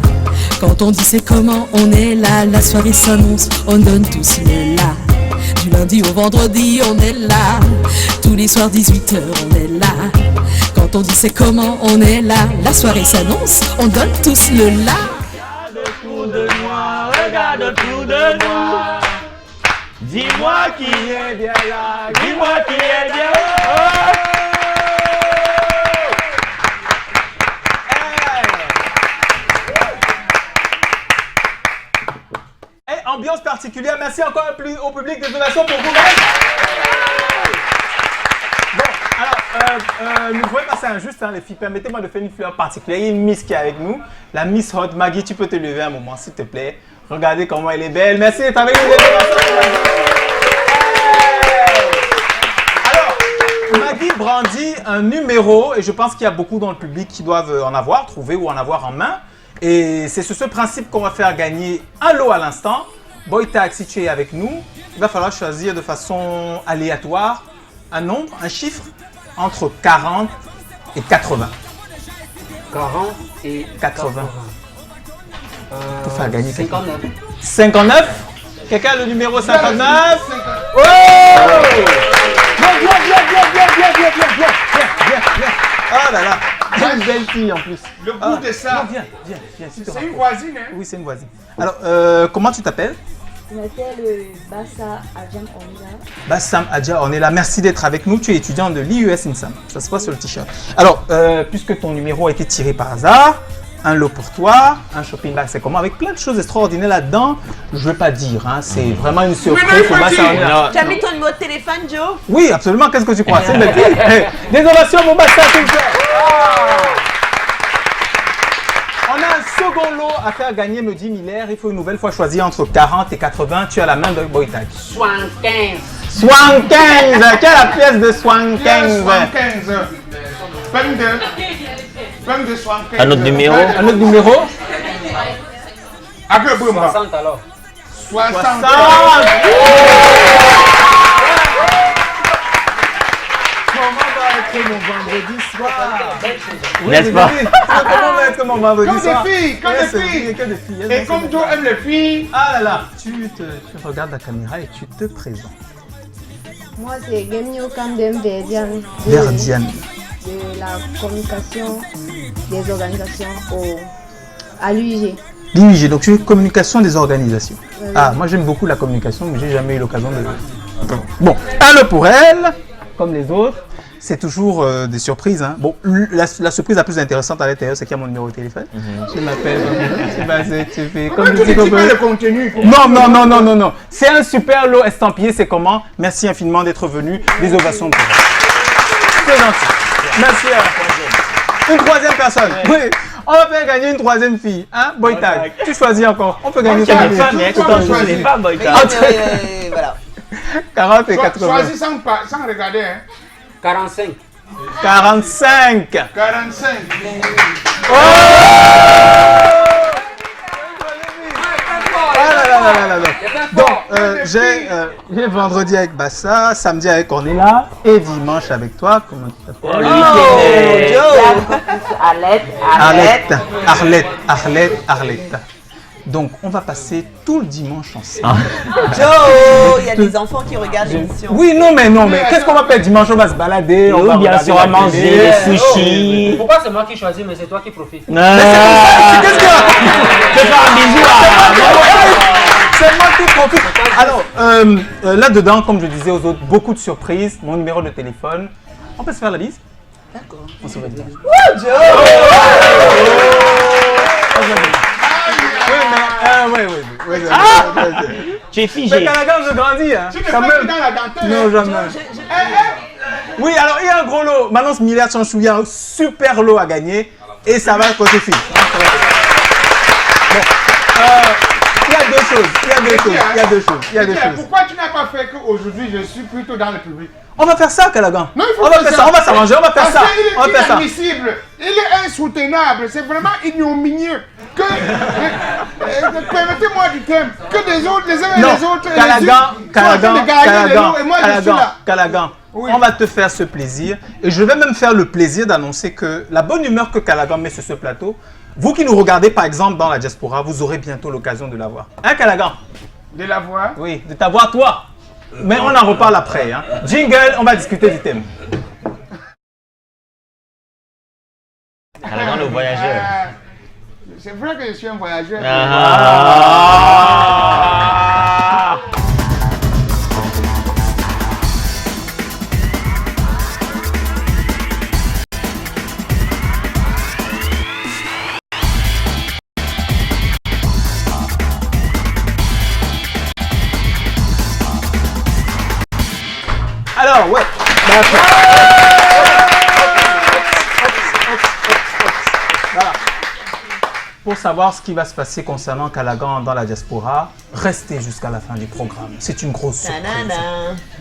Quand on dit c'est comment, on est là. La soirée s'annonce, on donne tous, on est là. Du lundi au vendredi, on est là. Tous les soirs 18h, on est là. Quand on dit c'est comment, on est là. La soirée s'annonce, on donne tous le là. Regarde autour de moi. Dis-moi qui est bien là. Dis-moi qui est bien là. Ambiance particulière, merci encore au public des donations pour vous. Bon, alors, nous pouvons passer à un juste, hein, les filles. Permettez-moi de faire une fleur particulière. Il y a une Miss qui est avec nous, la Miss Hot. Maggie, tu peux te lever un moment, s'il te plaît. Regardez comment elle est belle. Merci d'être avec nous. Alors, Maggie brandit un numéro, et je pense qu'il y a beaucoup dans le public qui doivent en avoir, trouver ou en avoir en main. Et c'est sur ce principe qu'on va faire gagner un lot à l'instant. Boytag, si tu es avec nous, il va falloir choisir de façon aléatoire un nombre, un chiffre entre 40 et 80. 40 et 80. Pour faire gagner 59. 59. Quelqu'un a le numéro 59? Oh! Viens. Oh là là. Une belle fille en plus. Le goût de ça. Viens. C'est une voisine, hein? Oui, c'est une voisine. Alors, comment tu t'appelles? Je m'appelle Bassa Adjam Onila. Bassam Adja, on est là. Merci d'être avec nous. Tu es étudiant de l'IUS INSAM. Ça se passe sur le t-shirt. Alors, puisque ton numéro a été tiré par hasard, un lot pour toi, un shopping bag, c'est comment? Avec plein de choses extraordinaires là-dedans. Je ne veux pas dire, hein, c'est vraiment une surprise. Tu as mis ton numéro de téléphone, Joe? Oui, absolument. Qu'est-ce que tu crois? C'est une belle fille. Hey, des ovations, mon Bassa, s'il vous plaît. On a un second lot à faire gagner, me dit Miller. Il faut une nouvelle fois choisir entre 40 et 80. Tu as la main de Boytag. 75. 75. Quelle est la pièce de 75? 75. 22. 22, 75. Un autre numéro? Un autre numéro? 60 alors. 60. Comment va être mon vendredi soir? N'est-ce pas? Comment va être mon vendredi soir? Comme des filles. Et comme Joe aime les filles. Ah là là, tu regardes la caméra et tu te présentes. Moi, c'est Gemio Kandem Verdiane. Verdiane. De la communication des organisations à l'UIG. L'UIG, donc tu es communication des organisations. Ah, moi j'aime beaucoup la communication, mais j'ai jamais eu l'occasion de... Bon, un lot pour elle, comme les autres. C'est toujours des surprises. Hein. Bon, la surprise la plus intéressante à l'intérieur, c'est qu'il y a mon numéro de téléphone. Je m'appelle. Tu fais comme tu dis le contenu. Non. C'est un super lot estampillé. C'est comment? Merci infiniment d'être venu. Des ovations pour vous. C'est gentil. Merci. Une troisième personne. Oui. On va faire gagner une troisième fille. Hein, Boytag. Tu choisis encore. On peut gagner une femme. Les femmes, Boytag. Voilà. 40 et 80. Choisis sans regarder. Hein. 45. 45. 45. Oh! Ah là. Donc, j'ai vendredi avec Bassa, samedi avec Cornéla et dimanche avec toi. Comment tu t'appelles? Arlette. Donc, on va passer tout le dimanche ensemble. Joe, il y a des enfants qui regardent l'émission. Oui, non, mais qu'est-ce qu'on va faire dimanche? On va se balader, on va bien sûr à manger des sushis. Pourquoi c'est moi qui choisis, mais c'est toi qui profites? Qu'est-ce qu'il y a? C'est pas un bisou C'est moi qui profite. Alors, là-dedans, comme je disais aux autres, beaucoup de surprises. Mon numéro de téléphone. On peut se faire la bise? D'accord. On se revoit. Oui. Tu es figé. Mais Calagan, je grandis. Hein. Tu ne fais plus dans la dentelle. Non, jamais. Oui, alors il y a un gros lot. Maintenant, ce milliard Chanchou, il y a un super lot à gagner. Et ça va côté fille. Bon. Il y a deux choses. Pourquoi tu n'as pas fait qu'aujourd'hui je suis plutôt dans le public? On va faire ça, Calagan. Non, il faut on va faire ça. On va s'arranger, on va faire ça. Il est inadmissible, il est insoutenable, c'est vraiment ignominieux. Permettez-moi du terme, que des autres, les uns et les autres, Calagan, oui. On va te faire ce plaisir. Et je vais même faire le plaisir d'annoncer que la bonne humeur que Calagan met sur ce plateau, vous qui nous regardez par exemple dans la diaspora, vous aurez bientôt l'occasion de la voir. Hein, Calagan? De la voir? Oui, de t'avoir toi. Mais on en reparle après. Hein. Jingle, on va discuter du thème. Calagan le voyageur. C'est vrai que je suis un voyageur. Alors, ouais. Voilà. Pour savoir ce qui va se passer concernant Calagan dans la diaspora, restez jusqu'à la fin du programme. C'est une grosse surprise.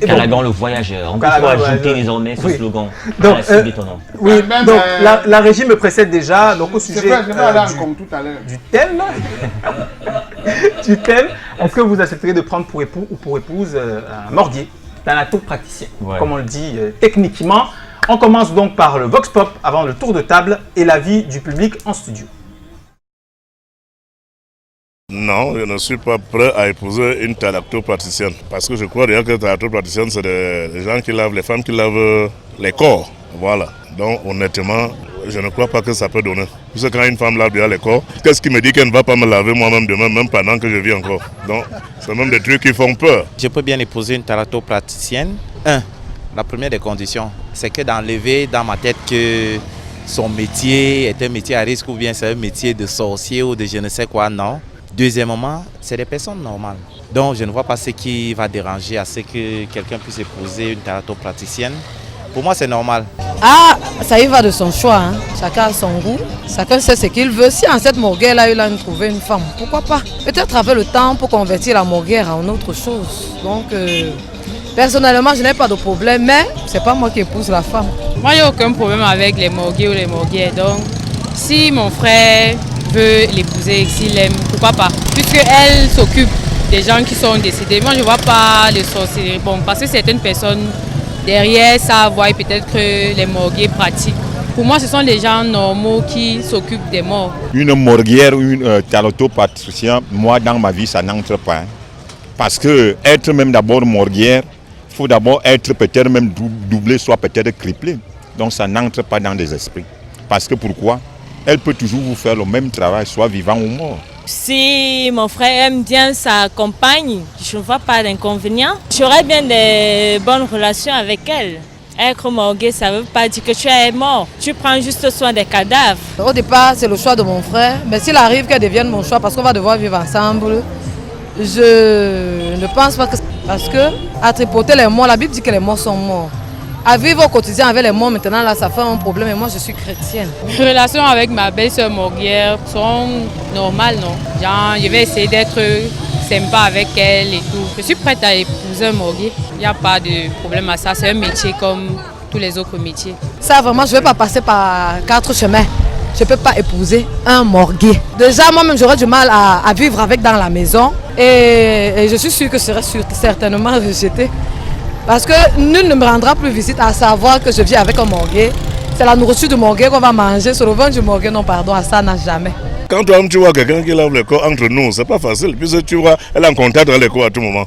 Calagan le voyageur. On peut ajouter désormais ce slogan. Donc, c'est détonnant. Oui, donc la régie me précède déjà. Donc au sujet du thème, est-ce que vous accepteriez de prendre pour époux ou pour épouse un morguier, thanatopraticien, comme on le dit techniquement. On commence donc par le Vox Pop avant le tour de table et l'avis du public en studio. Non, je ne suis pas prêt à épouser une thanatopraticienne. Parce que je crois déjà que les thanatopraticiennes, c'est des gens qui lavent, les femmes qui lavent les corps. Voilà. Donc honnêtement, je ne crois pas que ça peut donner. Parce que quand une femme lave bien les corps, qu'est-ce qui me dit qu'elle ne va pas me laver moi-même demain, même pendant que je vis encore? Donc c'est même des trucs qui font peur. Je peux bien épouser une thanatopraticienne. La première des conditions, c'est que d'enlever dans ma tête que son métier est un métier à risque ou bien c'est un métier de sorcier ou de je ne sais quoi, non. Deuxièmement, c'est des personnes normales. Donc je ne vois pas ce qui va déranger à ce que quelqu'un puisse épouser une thanatopraticienne. Pour moi, c'est normal. Ah, ça y va de son choix. Hein. Chacun a son goût. Chacun sait ce qu'il veut. Si en cette morguère-là, il a trouvé une femme, pourquoi pas? Peut-être avec le temps pour convertir la morguère en autre chose. Donc, personnellement, je n'ai pas de problème, mais c'est pas moi qui épouse la femme. Moi, il n'y a aucun problème avec les morguiers ou les morguières. Donc, si mon frère veut l'épouser, s'il aime, pourquoi pas? Puisqu'elle s'occupe des gens qui sont décédés. Moi, je ne vois pas les sorcelleries. Bon, parce que certaines personnes derrière ça voient peut-être que les morguiers pratiquent. Pour moi, ce sont les gens normaux qui s'occupent des morts. Une morguière ou une thanatopraticien, moi, dans ma vie, ça n'entre pas. Hein. Parce que être même d'abord morguière, il faut d'abord être peut-être même doublé, soit peut-être criblé. Donc ça n'entre pas dans des esprits. Parce que pourquoi? Elle peut toujours vous faire le même travail, soit vivant ou mort. Si mon frère aime bien sa compagne, je ne vois pas d'inconvénient. J'aurais bien des bonnes relations avec elle. Être morgué, ça ne veut pas dire que tu es mort. Tu prends juste soin des cadavres. Au départ, c'est le choix de mon frère. Mais s'il arrive qu'elle devienne mon choix, parce qu'on va devoir vivre ensemble, je ne pense pas que... Parce que à tripoter les morts, la Bible dit que les morts sont morts. À vivre au quotidien avec les morts, maintenant, là, ça fait un problème. Et moi, je suis chrétienne. Les relations avec ma belle-sœur morguière sont normales, non? Genre, je vais essayer d'être sympa avec elle et tout. Je suis prête à épouser un morguier. Il n'y a pas de problème à ça. C'est un métier comme tous les autres métiers. Ça, vraiment, je ne vais pas passer par 4 chemins. Je ne peux pas épouser un morguier. Déjà, moi-même, j'aurais du mal à vivre avec dans la maison. Et je suis sûre que je serais certainement rejetée. Parce que nul ne me rendra plus visite à savoir que je vis avec un morguier. C'est la nourriture du morguier qu'on va manger. Sur le ventre du morguier, non pardon, à ça n'a jamais. Quand toi tu vois quelqu'un qui lave le corps entre nous, c'est pas facile. Puisque tu vois, elle est en contact avec le corps à tout moment.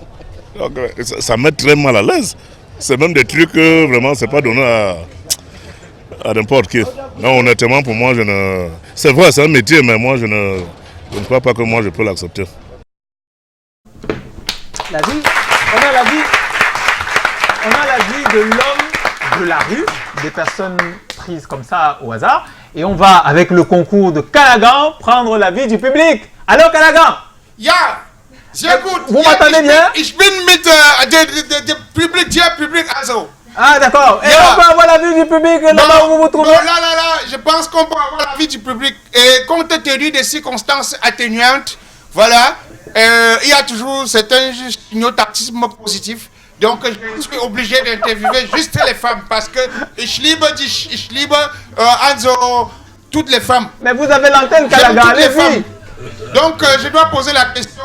Donc, ça met très mal à l'aise. C'est même des trucs que vraiment, c'est pas donné à n'importe qui. Non, honnêtement, pour moi, c'est vrai, c'est un métier, mais moi, je ne crois pas que moi, je peux l'accepter. On a la vie de l'homme de la rue, des personnes prises comme ça au hasard. Et on va, avec le concours de Calagan, prendre la vie du public. Allô, Calagan? Ja, sehr gut. Vous m'entendez bien? Ich bin mit der Public also. Ah, d'accord. Et on peut avoir la vie du public là-bas où vous vous trouvez? Là, je pense qu'on peut avoir la vie du public. Et compte tenu des circonstances atténuantes, voilà, il y a toujours certains notatisme positif. Donc, je suis obligé d'interviewer juste les femmes parce que ich liebe also toutes les femmes. Mais vous avez l'antenne, Calagan, allez-y. Donc, je dois poser la question.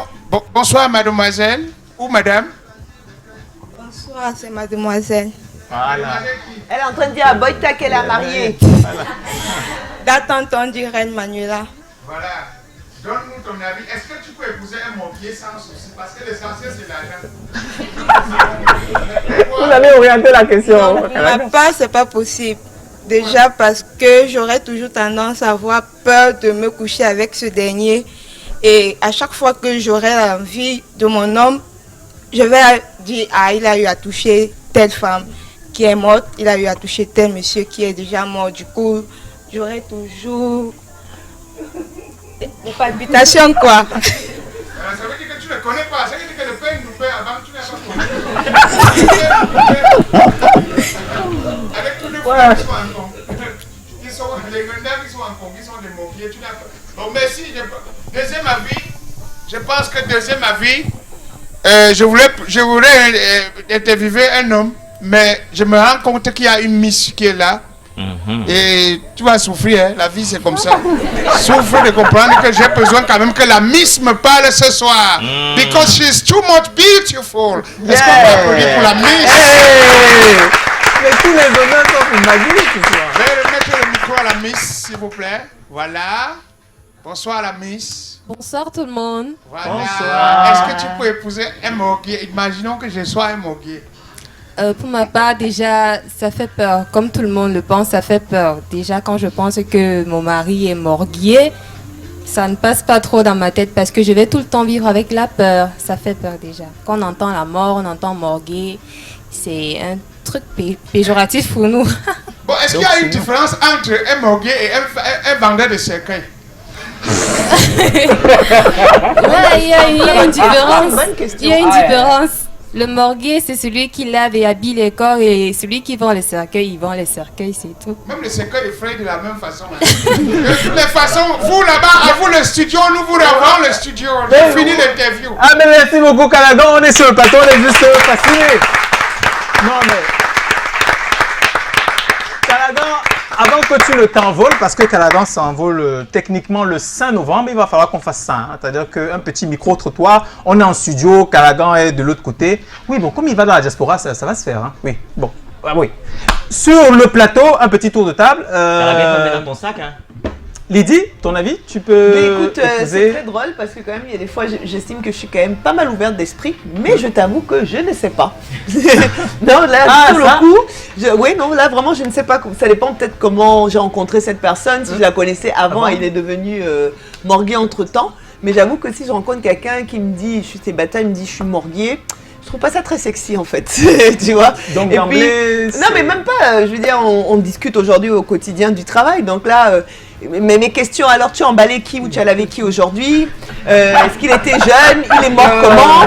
Bonsoir, mademoiselle ou madame. Bonsoir, c'est mademoiselle. Voilà. Elle est en train de dire à Boïta qu'elle a marié. Date entendu, Reine Manuela. Voilà. Donne-nous ton avis. Est-ce que tu peux épouser un mortier sans souci? Parce que l'essentiel, c'est l'argent. Vous avez orienté la question. Pour ma part, c'est pas possible. Déjà parce que j'aurais toujours tendance à avoir peur de me coucher avec ce dernier. Et à chaque fois que j'aurai l'envie de mon homme, je vais dire, ah, il a eu à toucher telle femme qui est morte, il a eu à toucher tel monsieur qui est déjà mort. Du coup, j'aurai toujours des palpitations, quoi. Ça veut dire que tu ne connais pas. Ça veut dire que le père nous paie avant que tu n'as pas connu. Avec tous les frères qui sont en Congo. Les Grenades qui sont en Congo, qui sont des mortiers, tu n'as pas. Bon, merci. Deuxième avis. Je pense que deuxième avis, je voulais interviewer un homme, mais je me rends compte qu'il y a une miss qui est là. Et tu vas souffrir, hein? La vie c'est comme ça. Souffre de comprendre que j'ai besoin quand même que la miss me parle ce soir. Because she's too much beautiful. Est-ce qu'on peut applaudir pour la miss? Mais tous les honneurs sont pour Maggie ce soir. Je vais remettre le micro à la miss, s'il vous plaît. Voilà. Bonsoir la miss. Bonsoir tout le monde. Voilà. Bonsoir. Est-ce que tu peux épouser un morguier? Imaginons que je sois un morguier. Pour ma part, déjà, ça fait peur. Comme tout le monde le pense, ça fait peur. Déjà, quand je pense que mon mari est morguier, ça ne passe pas trop dans ma tête parce que je vais tout le temps vivre avec la peur. Ça fait peur déjà. Quand on entend la mort, on entend morguer. C'est un truc péjoratif pour nous. Bon, est-ce qu'il y a une différence entre un morguier et un vendeur de cercueil? Ouais, il y a une différence. Il y a une différence. Le morguier, c'est celui qui lave et habille les corps, et celui qui vend les cercueils, il vend les cercueils, c'est tout. Même les cercueils effrayent de la même façon. De toutes les façons, vous là-bas, à vous le studio, nous vous revoyons le studio. J'ai fini l'interview. Ah, mais merci beaucoup, Calagan. On est sur le plateau, on est juste fascinés. Non, mais. Calagan, avant que tu ne t'envoles, parce que Calagan s'envole techniquement le 5 novembre, il va falloir qu'on fasse ça. Hein. C'est-à-dire qu'un petit micro-trottoir, on est en studio, Calagan est de l'autre côté. Oui, bon, comme il va dans la diaspora, ça va se faire. Hein. Oui, bon. Ah, oui. Sur le plateau, un petit tour de table. Calagan, dans ton sac, hein. Lydie, ton avis, tu peux. Mais écoute, c'est très drôle parce que quand même, il y a des fois, j'estime que je suis quand même pas mal ouverte d'esprit, mais je t'avoue que je ne sais pas. Non, là, pour le coup, oui, non, là, vraiment, je ne sais pas. Ça dépend peut-être comment j'ai rencontré cette personne, si je la connaissais avant, il est devenu morguier entre-temps. Mais j'avoue que si je rencontre quelqu'un qui me dit, je suis célibataire, il me dit, je suis morguier, je trouve pas ça très sexy en fait, tu vois. Donc, et puis, non, mais même pas, je veux dire, on discute aujourd'hui au quotidien du travail, donc là... Mais mes questions, alors tu as emballé qui ou tu as lavé qui aujourd'hui? Est-ce qu'il était jeune? Il est mort comment?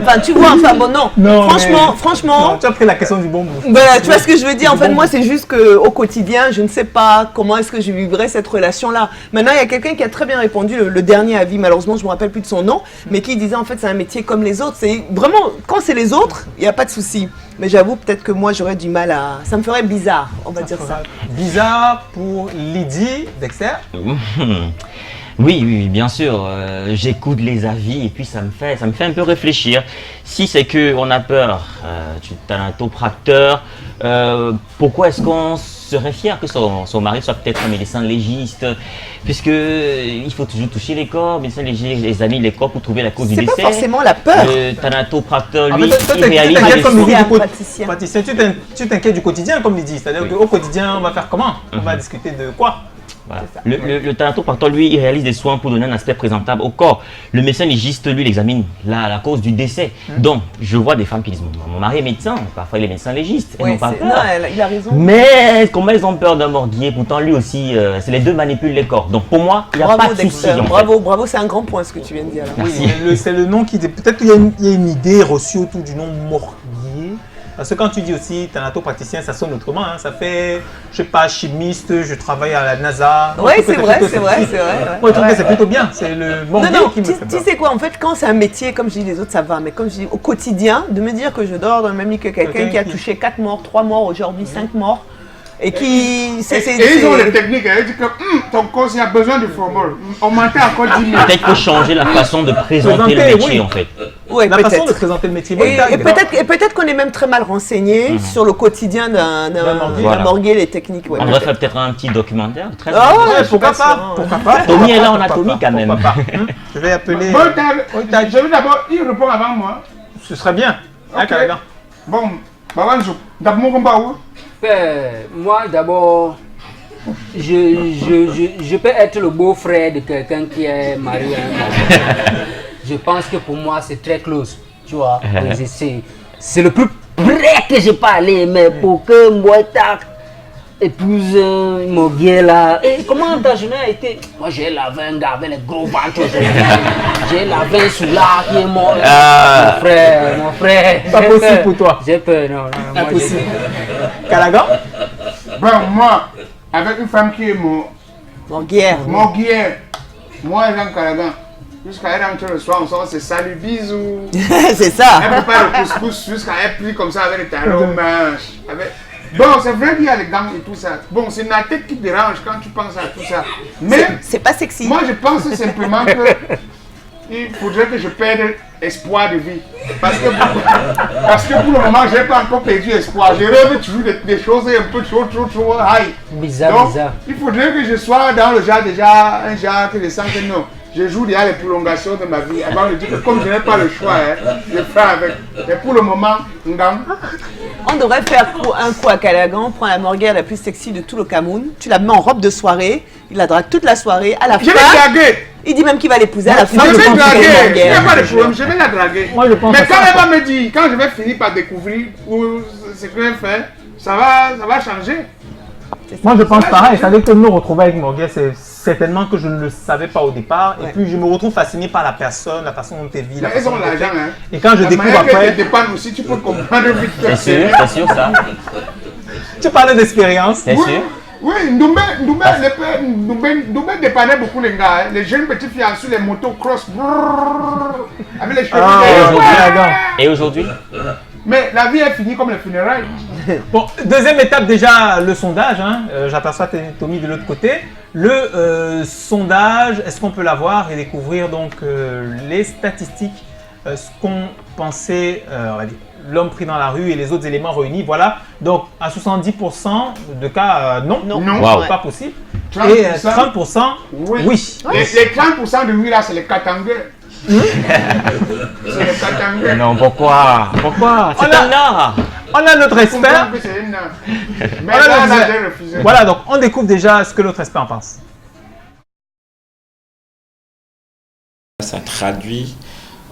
Enfin, tu vois, enfin bon, non. Franchement. Non, tu as pris la question du bon bout. Voilà, tu vois ce que je veux dire? En fait, moi, c'est juste qu'au quotidien, je ne sais pas comment est-ce que je vivrais cette relation-là. Maintenant, il y a quelqu'un qui a très bien répondu, le dernier avis, malheureusement, je ne me rappelle plus de son nom, mais qui disait en fait, c'est un métier comme les autres. C'est vraiment, quand c'est les autres, il n'y a pas de souci. Mais j'avoue, peut-être que moi, j'aurais du mal à... Ça me ferait bizarre, on va dire ça. Bizarre pour Lydie, Dexter? Oui, bien sûr. J'écoute les avis et puis ça me fait un peu réfléchir. Si c'est qu'on a peur, tu es un autopracteur, pourquoi est-ce qu'on serait fier que son mari soit peut-être un médecin légiste? Puisque il faut toujours toucher les corps, médecin légiste examine les corps pour trouver la cause du décès. C'est pas forcément la peur. Thanatopracteur, lui, il réalise des praticien. Tu t'inquiètes du quotidien, comme il dit. C'est-à-dire qu'au quotidien, on va faire comment? On va discuter de quoi? Voilà. Le thanatopracteur, lui, il réalise des soins pour donner un aspect présentable au corps. Le médecin légiste, lui, il examine la cause du décès. Donc, je vois des femmes qui disent, mon mari est médecin, parfois il est médecin légiste. Elles n'ont pas peur. Non, il a raison. Mais comment elles ont peur d'un morguier? Pourtant, lui aussi, c'est les deux manipulent les corps. Donc, pour moi, il n'y a pas de souci. Bravo, c'est un grand point ce que tu viens de dire. Là. Oui, c'est le nom qui... Peut-être qu'il y a une idée reçue autour du nom morguier. Parce que quand tu dis aussi thanatopraticien, ça sonne autrement. Hein. Ça fait, je sais pas, chimiste, je travaille à la NASA. Oui, c'est vrai. Moi, je trouve que c'est plutôt bien. C'est le morguier qui me fait peur. Tu sais quoi, en fait, quand c'est un métier, comme je dis les autres, ça va. Mais comme je dis, au quotidien, de me dire que je dors dans le même lit que quelqu'un qui a touché 4 morts, 3 morts aujourd'hui, 5 morts. Et qui... Et ils ont les techniques, ils disent que ton corps, il a besoin de formol. Augmenter encore 10 000. Peut-être qu'il faut changer la façon de présenter le métier, en fait. Ouais, la façon de présenter le métier. Et peut-être qu'on est même très mal renseigné sur le quotidien d'un morguier, les techniques. Ouais, on devrait faire peut-être un petit documentaire. Très pourquoi pas? Tommy est là en anatomie quand même. Je vais appeler... Je veux d'abord, il répond avant moi. Ce serait bien. Bon, Babanjou, d'abord, moi d'abord, je peux être le beau-frère de quelqu'un qui est marié à un morgue. Je pense que pour moi c'est très close, tu vois. C'est le plus près que je peux aller, mais pour que moi épouse un morguier là. Et comment ta journée a été? Moi j'ai lavé un gars avec les gros ventres. J'ai lavé un soulard qui est mort. Mon frère. Pas possible pour toi. J'ai peur, non. Impossible. Calagan? Bon, moi, avec une femme qui est morguière, moi, Jean Calagan, jusqu'à elle rentre le soir, on se salue, bisous. C'est ça. Elle prépare le couscous jusqu'à elle plie comme ça avec les talons manches. Bon, c'est vrai qu'il y a les gants et tout ça. Bon, c'est la tête qui dérange quand tu penses à tout ça. Mais c'est pas sexy. Moi, je pense simplement que il faudrait que je perde espoir de vie. Parce que pour le moment, je n'ai pas encore perdu espoir. Je rêve toujours des choses un peu trop high. Bizarre. Il faudrait que je sois dans le genre déjà, un genre que je sens que non. Je joue déjà les prolongations de ma vie avant de dire que comme je n'ai pas le choix, je fais avec. Mais pour le moment, on devrait faire un coup à Calagan, on prend la morguière la plus sexy de tout le Cameroun, tu la mets en robe de soirée, il la drague toute la soirée, à la fin... Je vais draguer. Il dit même qu'il va l'épouser à la fin. Je vais draguer, il n'y a pas de problème, je vais la draguer. Moi, je pense mais quand elle va me dire, quand je vais finir par découvrir ce qu'elle fait, ça va changer. Moi je pense pareil, c'est-à-dire que me retrouver avec Morguier, c'est certainement que je ne le savais pas au départ. Et puis je me retrouve fasciné par la personne, la façon dont elle vit. Ils ont l'argent, hein. Et quand je découvre après... aussi, tu peux comprendre vite. C'est sûr ça. Tu parlais d'expérience. C'est sûr. Oui, Ndoumbe dépannait beaucoup les gars. Les jeunes petites filles sur les motos cross. Avec les cheveux. Et aujourd'hui? Mais la vie est finie comme les funérailles. Bon, deuxième étape déjà, le sondage. J'aperçois Tommy de l'autre côté. Le sondage, est-ce qu'on peut l'avoir et découvrir donc les statistiques, ce qu'on pensait, l'homme pris dans la rue et les autres éléments réunis. Voilà, donc à 70% de cas, non, pas possible. 30%, et 30%, oui. Les 30% de oui là, c'est les Katangais. C'est les Katangais. Non, pourquoi? C'est un art. On a notre expert. Mais là, j'ai refusé. Voilà, donc on découvre déjà ce que notre expert en pense. Ça traduit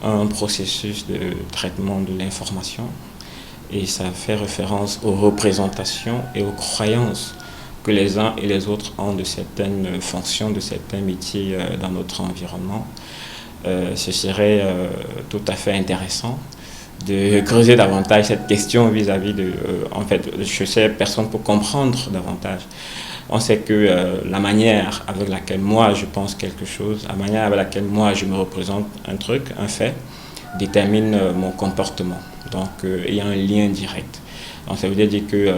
un processus de traitement de l'information et ça fait référence aux représentations et aux croyances que les uns et les autres ont de certaines fonctions, de certains métiers dans notre environnement. Ce serait tout à fait intéressant de creuser davantage cette question vis-à-vis de... en fait, je sais personne pour comprendre davantage. On sait que la manière avec laquelle moi je pense quelque chose, la manière avec laquelle moi je me représente un truc, un fait, détermine mon comportement. Donc il y a un lien direct. Donc ça veut dire que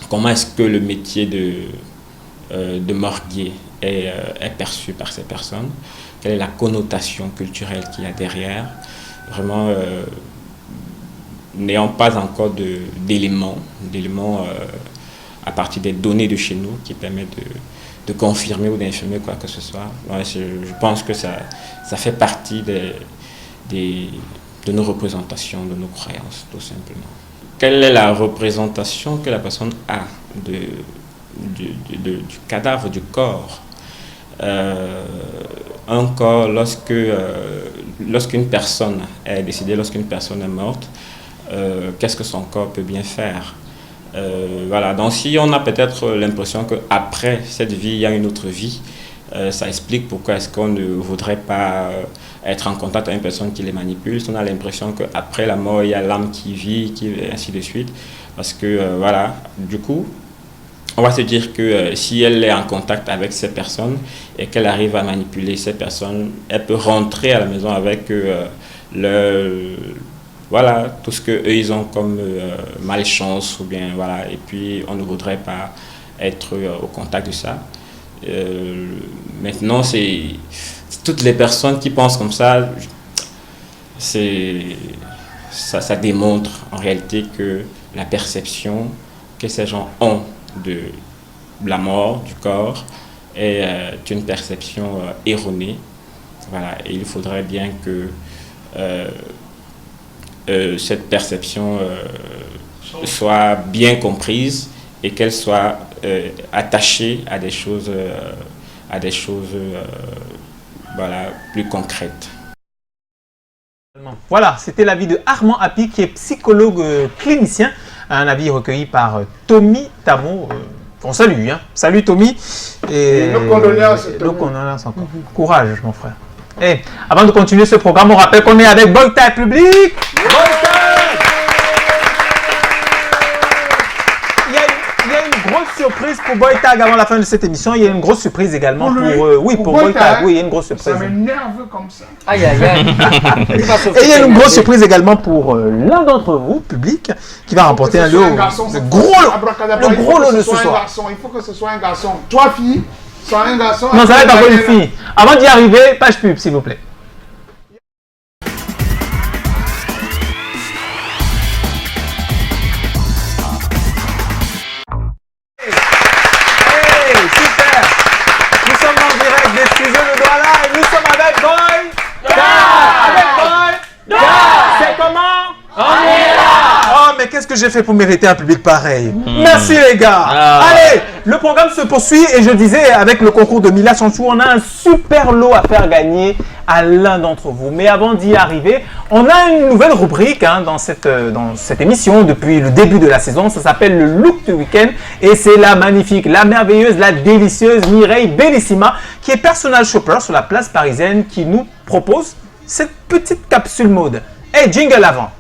comment est-ce que le métier de morguier est perçu par ces personnes? Quelle est la connotation culturelle qu'il y a derrière? Vraiment, n'ayant pas encore d'éléments à partir des données de chez nous qui permettent de confirmer ou d'infirmer quoi que ce soit. Ouais, je pense que ça fait partie de nos représentations, de nos croyances, tout simplement. Quelle est la représentation que la personne a du cadavre, du corps? Un corps, lorsqu'une personne est décédée, lorsqu'une personne est morte, qu'est-ce que son corps peut bien faire? Voilà, donc si on a peut-être l'impression qu'après cette vie, il y a une autre vie, ça explique pourquoi est-ce qu'on ne voudrait pas être en contact avec une personne qui les manipule. Si on a l'impression qu'après la mort, il y a l'âme qui vit, et ainsi de suite. Parce que, voilà, du coup, on va se dire que si elle est en contact avec ces personnes et qu'elle arrive à manipuler ces personnes, elle peut rentrer à la maison avec voilà, tout ce qu'eux ils ont comme malchance ou bien voilà, et puis on ne voudrait pas être au contact de ça. Maintenant, c'est toutes les personnes qui pensent comme ça, ça démontre en réalité que la perception que ces gens ont de la mort du corps est une perception erronée. Voilà, et il faudrait bien que cette perception soit bien comprise et qu'elle soit attachée à des choses, voilà, plus concrètes. Voilà, c'était l'avis de Armand Happy, qui est psychologue clinicien, un avis recueilli par Tommy Tamo. On salue, hein. Salut Tommy. Et nos condoléances. Nos condoléances encore. Courage, mon frère. Et avant de continuer ce programme, on rappelle qu'on est avec Boyta Public. Il y a une grosse surprise pour Boyta avant la fin de cette émission. Il y a une grosse surprise également pour Boyta. Oui, il y a une grosse surprise. Ça m'énerve comme ça. Aïe, aïe, aïe. Et il y a une grosse surprise également pour l'un d'entre vous, public, qui va remporter un lot. Le gros lot de ce soir. Il faut que ce soit un garçon. Toi, fille, soit un garçon. Non, ça va être encore une fille. Avant d'y arriver, page pub, s'il vous plaît. Qu'est-ce que j'ai fait pour mériter un public pareil? Merci les gars. Allez, le programme se poursuit et je disais, avec le concours de Mila Sanchou, on a un super lot à faire gagner à l'un d'entre vous. Mais avant d'y arriver, on a une nouvelle rubrique dans cette émission depuis le début de la saison. Ça s'appelle le Look du Week-end et c'est la magnifique, la merveilleuse, la délicieuse Mireille Bellissima qui est personal shopper sur la place parisienne qui nous propose cette petite capsule mode. Hey, jingle avant.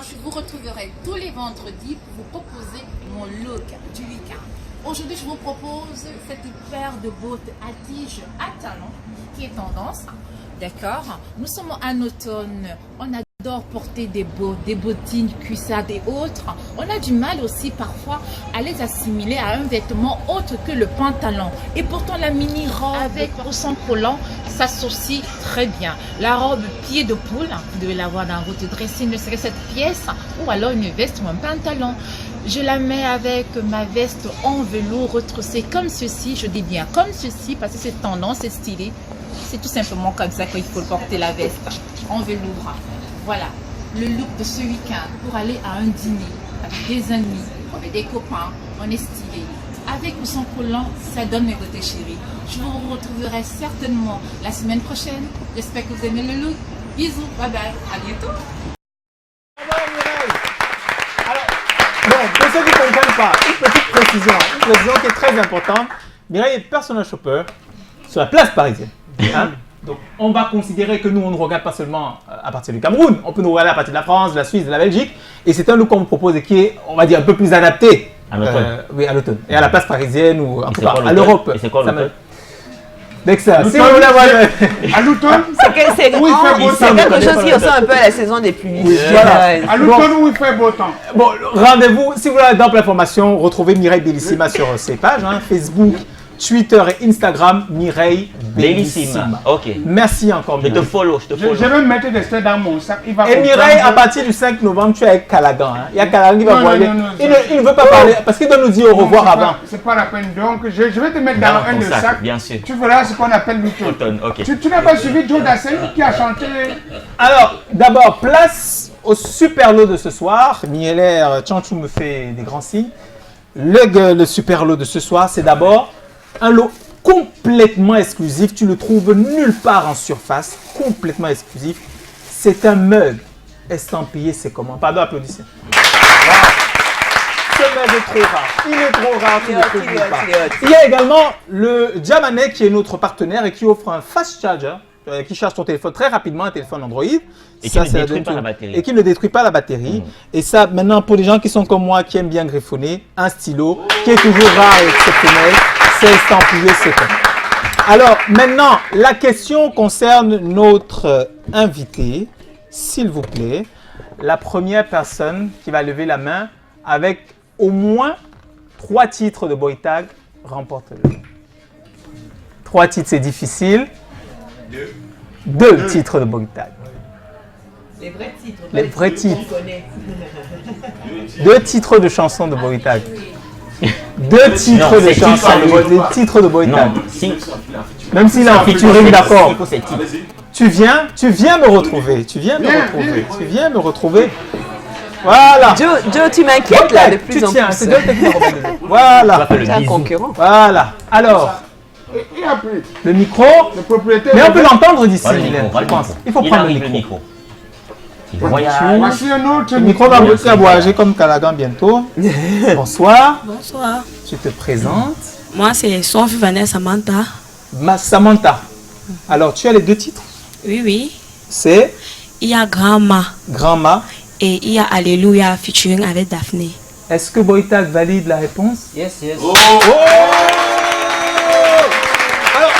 Je vous retrouverai tous les vendredis pour vous proposer mon look du week-end. Aujourd'hui, je vous propose cette paire de bottes à tige à talons qui est tendance. D'accord? Nous sommes en automne. On adore porter des bottines, cuissardes et autres. On a du mal aussi parfois à les assimiler à un vêtement autre que le pantalon. Et pourtant, la mini-robe avec haussant collant s'associe très bien. La robe pied de poule, vous devez l'avoir dans votre dressing, ne serait cette pièce, ou alors une veste ou un pantalon. Je la mets avec ma veste en velours retroussée comme ceci. Je dis bien comme ceci parce que c'est tendance, c'est stylé. C'est tout simplement comme ça qu'il faut porter la veste en velours. Voilà, le look de ce week-end pour aller à un dîner avec des amis, avec des copains, on est stylé. Avec ou sans collant, ça donne mes beautés chéries. Je vous retrouverai certainement la semaine prochaine. J'espère que vous aimez le look. Bisous, bye bye, à bientôt. Bon, pour ceux qui ne comprennent pas, une petite précision qui est très importante. Mireille est personal shopper sur la place parisienne. Donc, on va considérer que nous, on ne regarde pas seulement à partir du Cameroun. On peut nous regarder à partir de la France, de la Suisse, de la Belgique. Et c'est un look qu'on vous propose et qui est, on va dire, un peu plus adapté. À l'automne. Oui, à l'automne. Et à la place parisienne ou en tout cas à l'Europe. Et c'est quoi l'automne? Dexa, si vous voulez avoir... À l'automne, c'est quelque chose qui ressemble un peu à la saison des pluies. Voilà. À l'automne où il fait beau temps. Bon, rendez-vous, si vous voulez d'ample information, retrouvez Mireille Bellissima sur ses pages, Facebook, Twitter et Instagram, Mireille Bellissima. Ok. Merci encore. Je te follow, Je vais mettre des stars dans mon sac. Il va et Mireille, à partir du 5 novembre, tu es avec Calagan. Il y a Calagan qui va voir. Il ne veut pas parler parce qu'il doit nous dire au revoir avant. C'est pas la peine. Donc, je vais te mettre dans un de sacs. Bien sûr. Tu verras ce qu'on appelle l'automne. Ok. Tu n'as pas suivi Joe Dassin qui a chanté. Alors, d'abord, place au super lot de ce soir. Mieler Chanchou me fait des grands signes. Le super lot de ce soir, c'est d'abord un lot complètement exclusif. Tu le trouves nulle part en surface. Complètement exclusif. C'est un mug estampillé. C'est comment? Pardon, applaudissez. Ce mug est trop rare. Il est trop rare. Tu ne le trouves nulle part. Il y a également le Jamanais qui est notre partenaire et qui offre un fast charger qui charge ton téléphone très rapidement, un téléphone Android. Et qui ne détruit pas la batterie. Et qui ne détruit pas la batterie. Et ça, maintenant, pour les gens qui sont comme moi, qui aiment bien griffonner, un stylo, qui est toujours rare et exceptionnel, c'est estampillé second. Alors, maintenant, la question concerne notre invité. S'il vous plaît, la première personne qui va lever la main avec au moins 3 titres de Boy Tag remporte-le. 3 titres, c'est difficile. 2 titres de Boy Tag. Les vrais titres. Les vrais titres. 2 titres de chansons de Boy Tag. 2 titres de chansons de Boy Tag. Même s'il est en featuring, d'accord. Tu viens me retrouver. Tu viens me retrouver. Voilà. Joe, tu m'inquiètes là de plus en plus. C'est Joe qui me remet le nez. Voilà. C'est un concurrent. Voilà. Alors, le micro. Le propriétaire. Mais on peut l'entendre d'ici. Je pense. Il faut prendre le micro. Voici un autre. Le micro va beaucoup voyager comme Calagan bientôt. Bonsoir. Bonsoir. Tu te présentes. Moi, c'est Sophie Vanessa Samantha. Samantha. Alors, tu as les 2 titres? Oui, oui. C'est? Il y a Grandma. Grandma. Et il y a Alléluia featuring avec Daphné. Est-ce que Boy Tag valide la réponse? Yes, yes. Oh! Alors,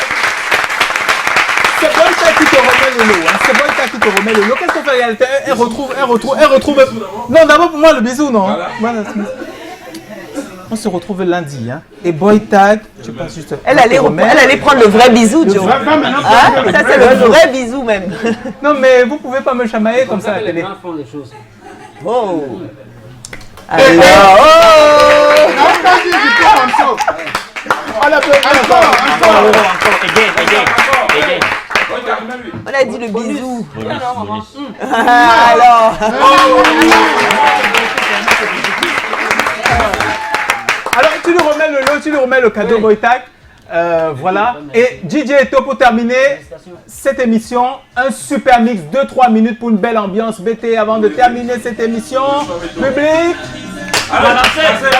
c'est Boy Tag qui te remet le lot. C'est Boy Tag qui te remet le lot. Qu'est-ce qu'on fait? Elle retrouve. Non, d'abord pour moi le bisou, non? Voilà. On se retrouve lundi. Hein. Et Boy Tag, tu passes juste. Elle allait prendre le vrai bisou, Joe. Ça, c'est le vrai bisou même. Non, mais vous pouvez pas me chamailler comme ça à la télé. Oh! On a dit le bisou. Alors. Alors, tu lui remets le lot, tu lui remets le cadeau Boy Tag. Voilà. Et DJ Eto pour terminer cette émission. Un super mix, 2-3 minutes pour une belle ambiance BT avant de terminer cette émission. Public. Allez, c'est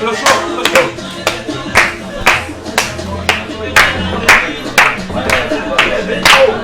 le show.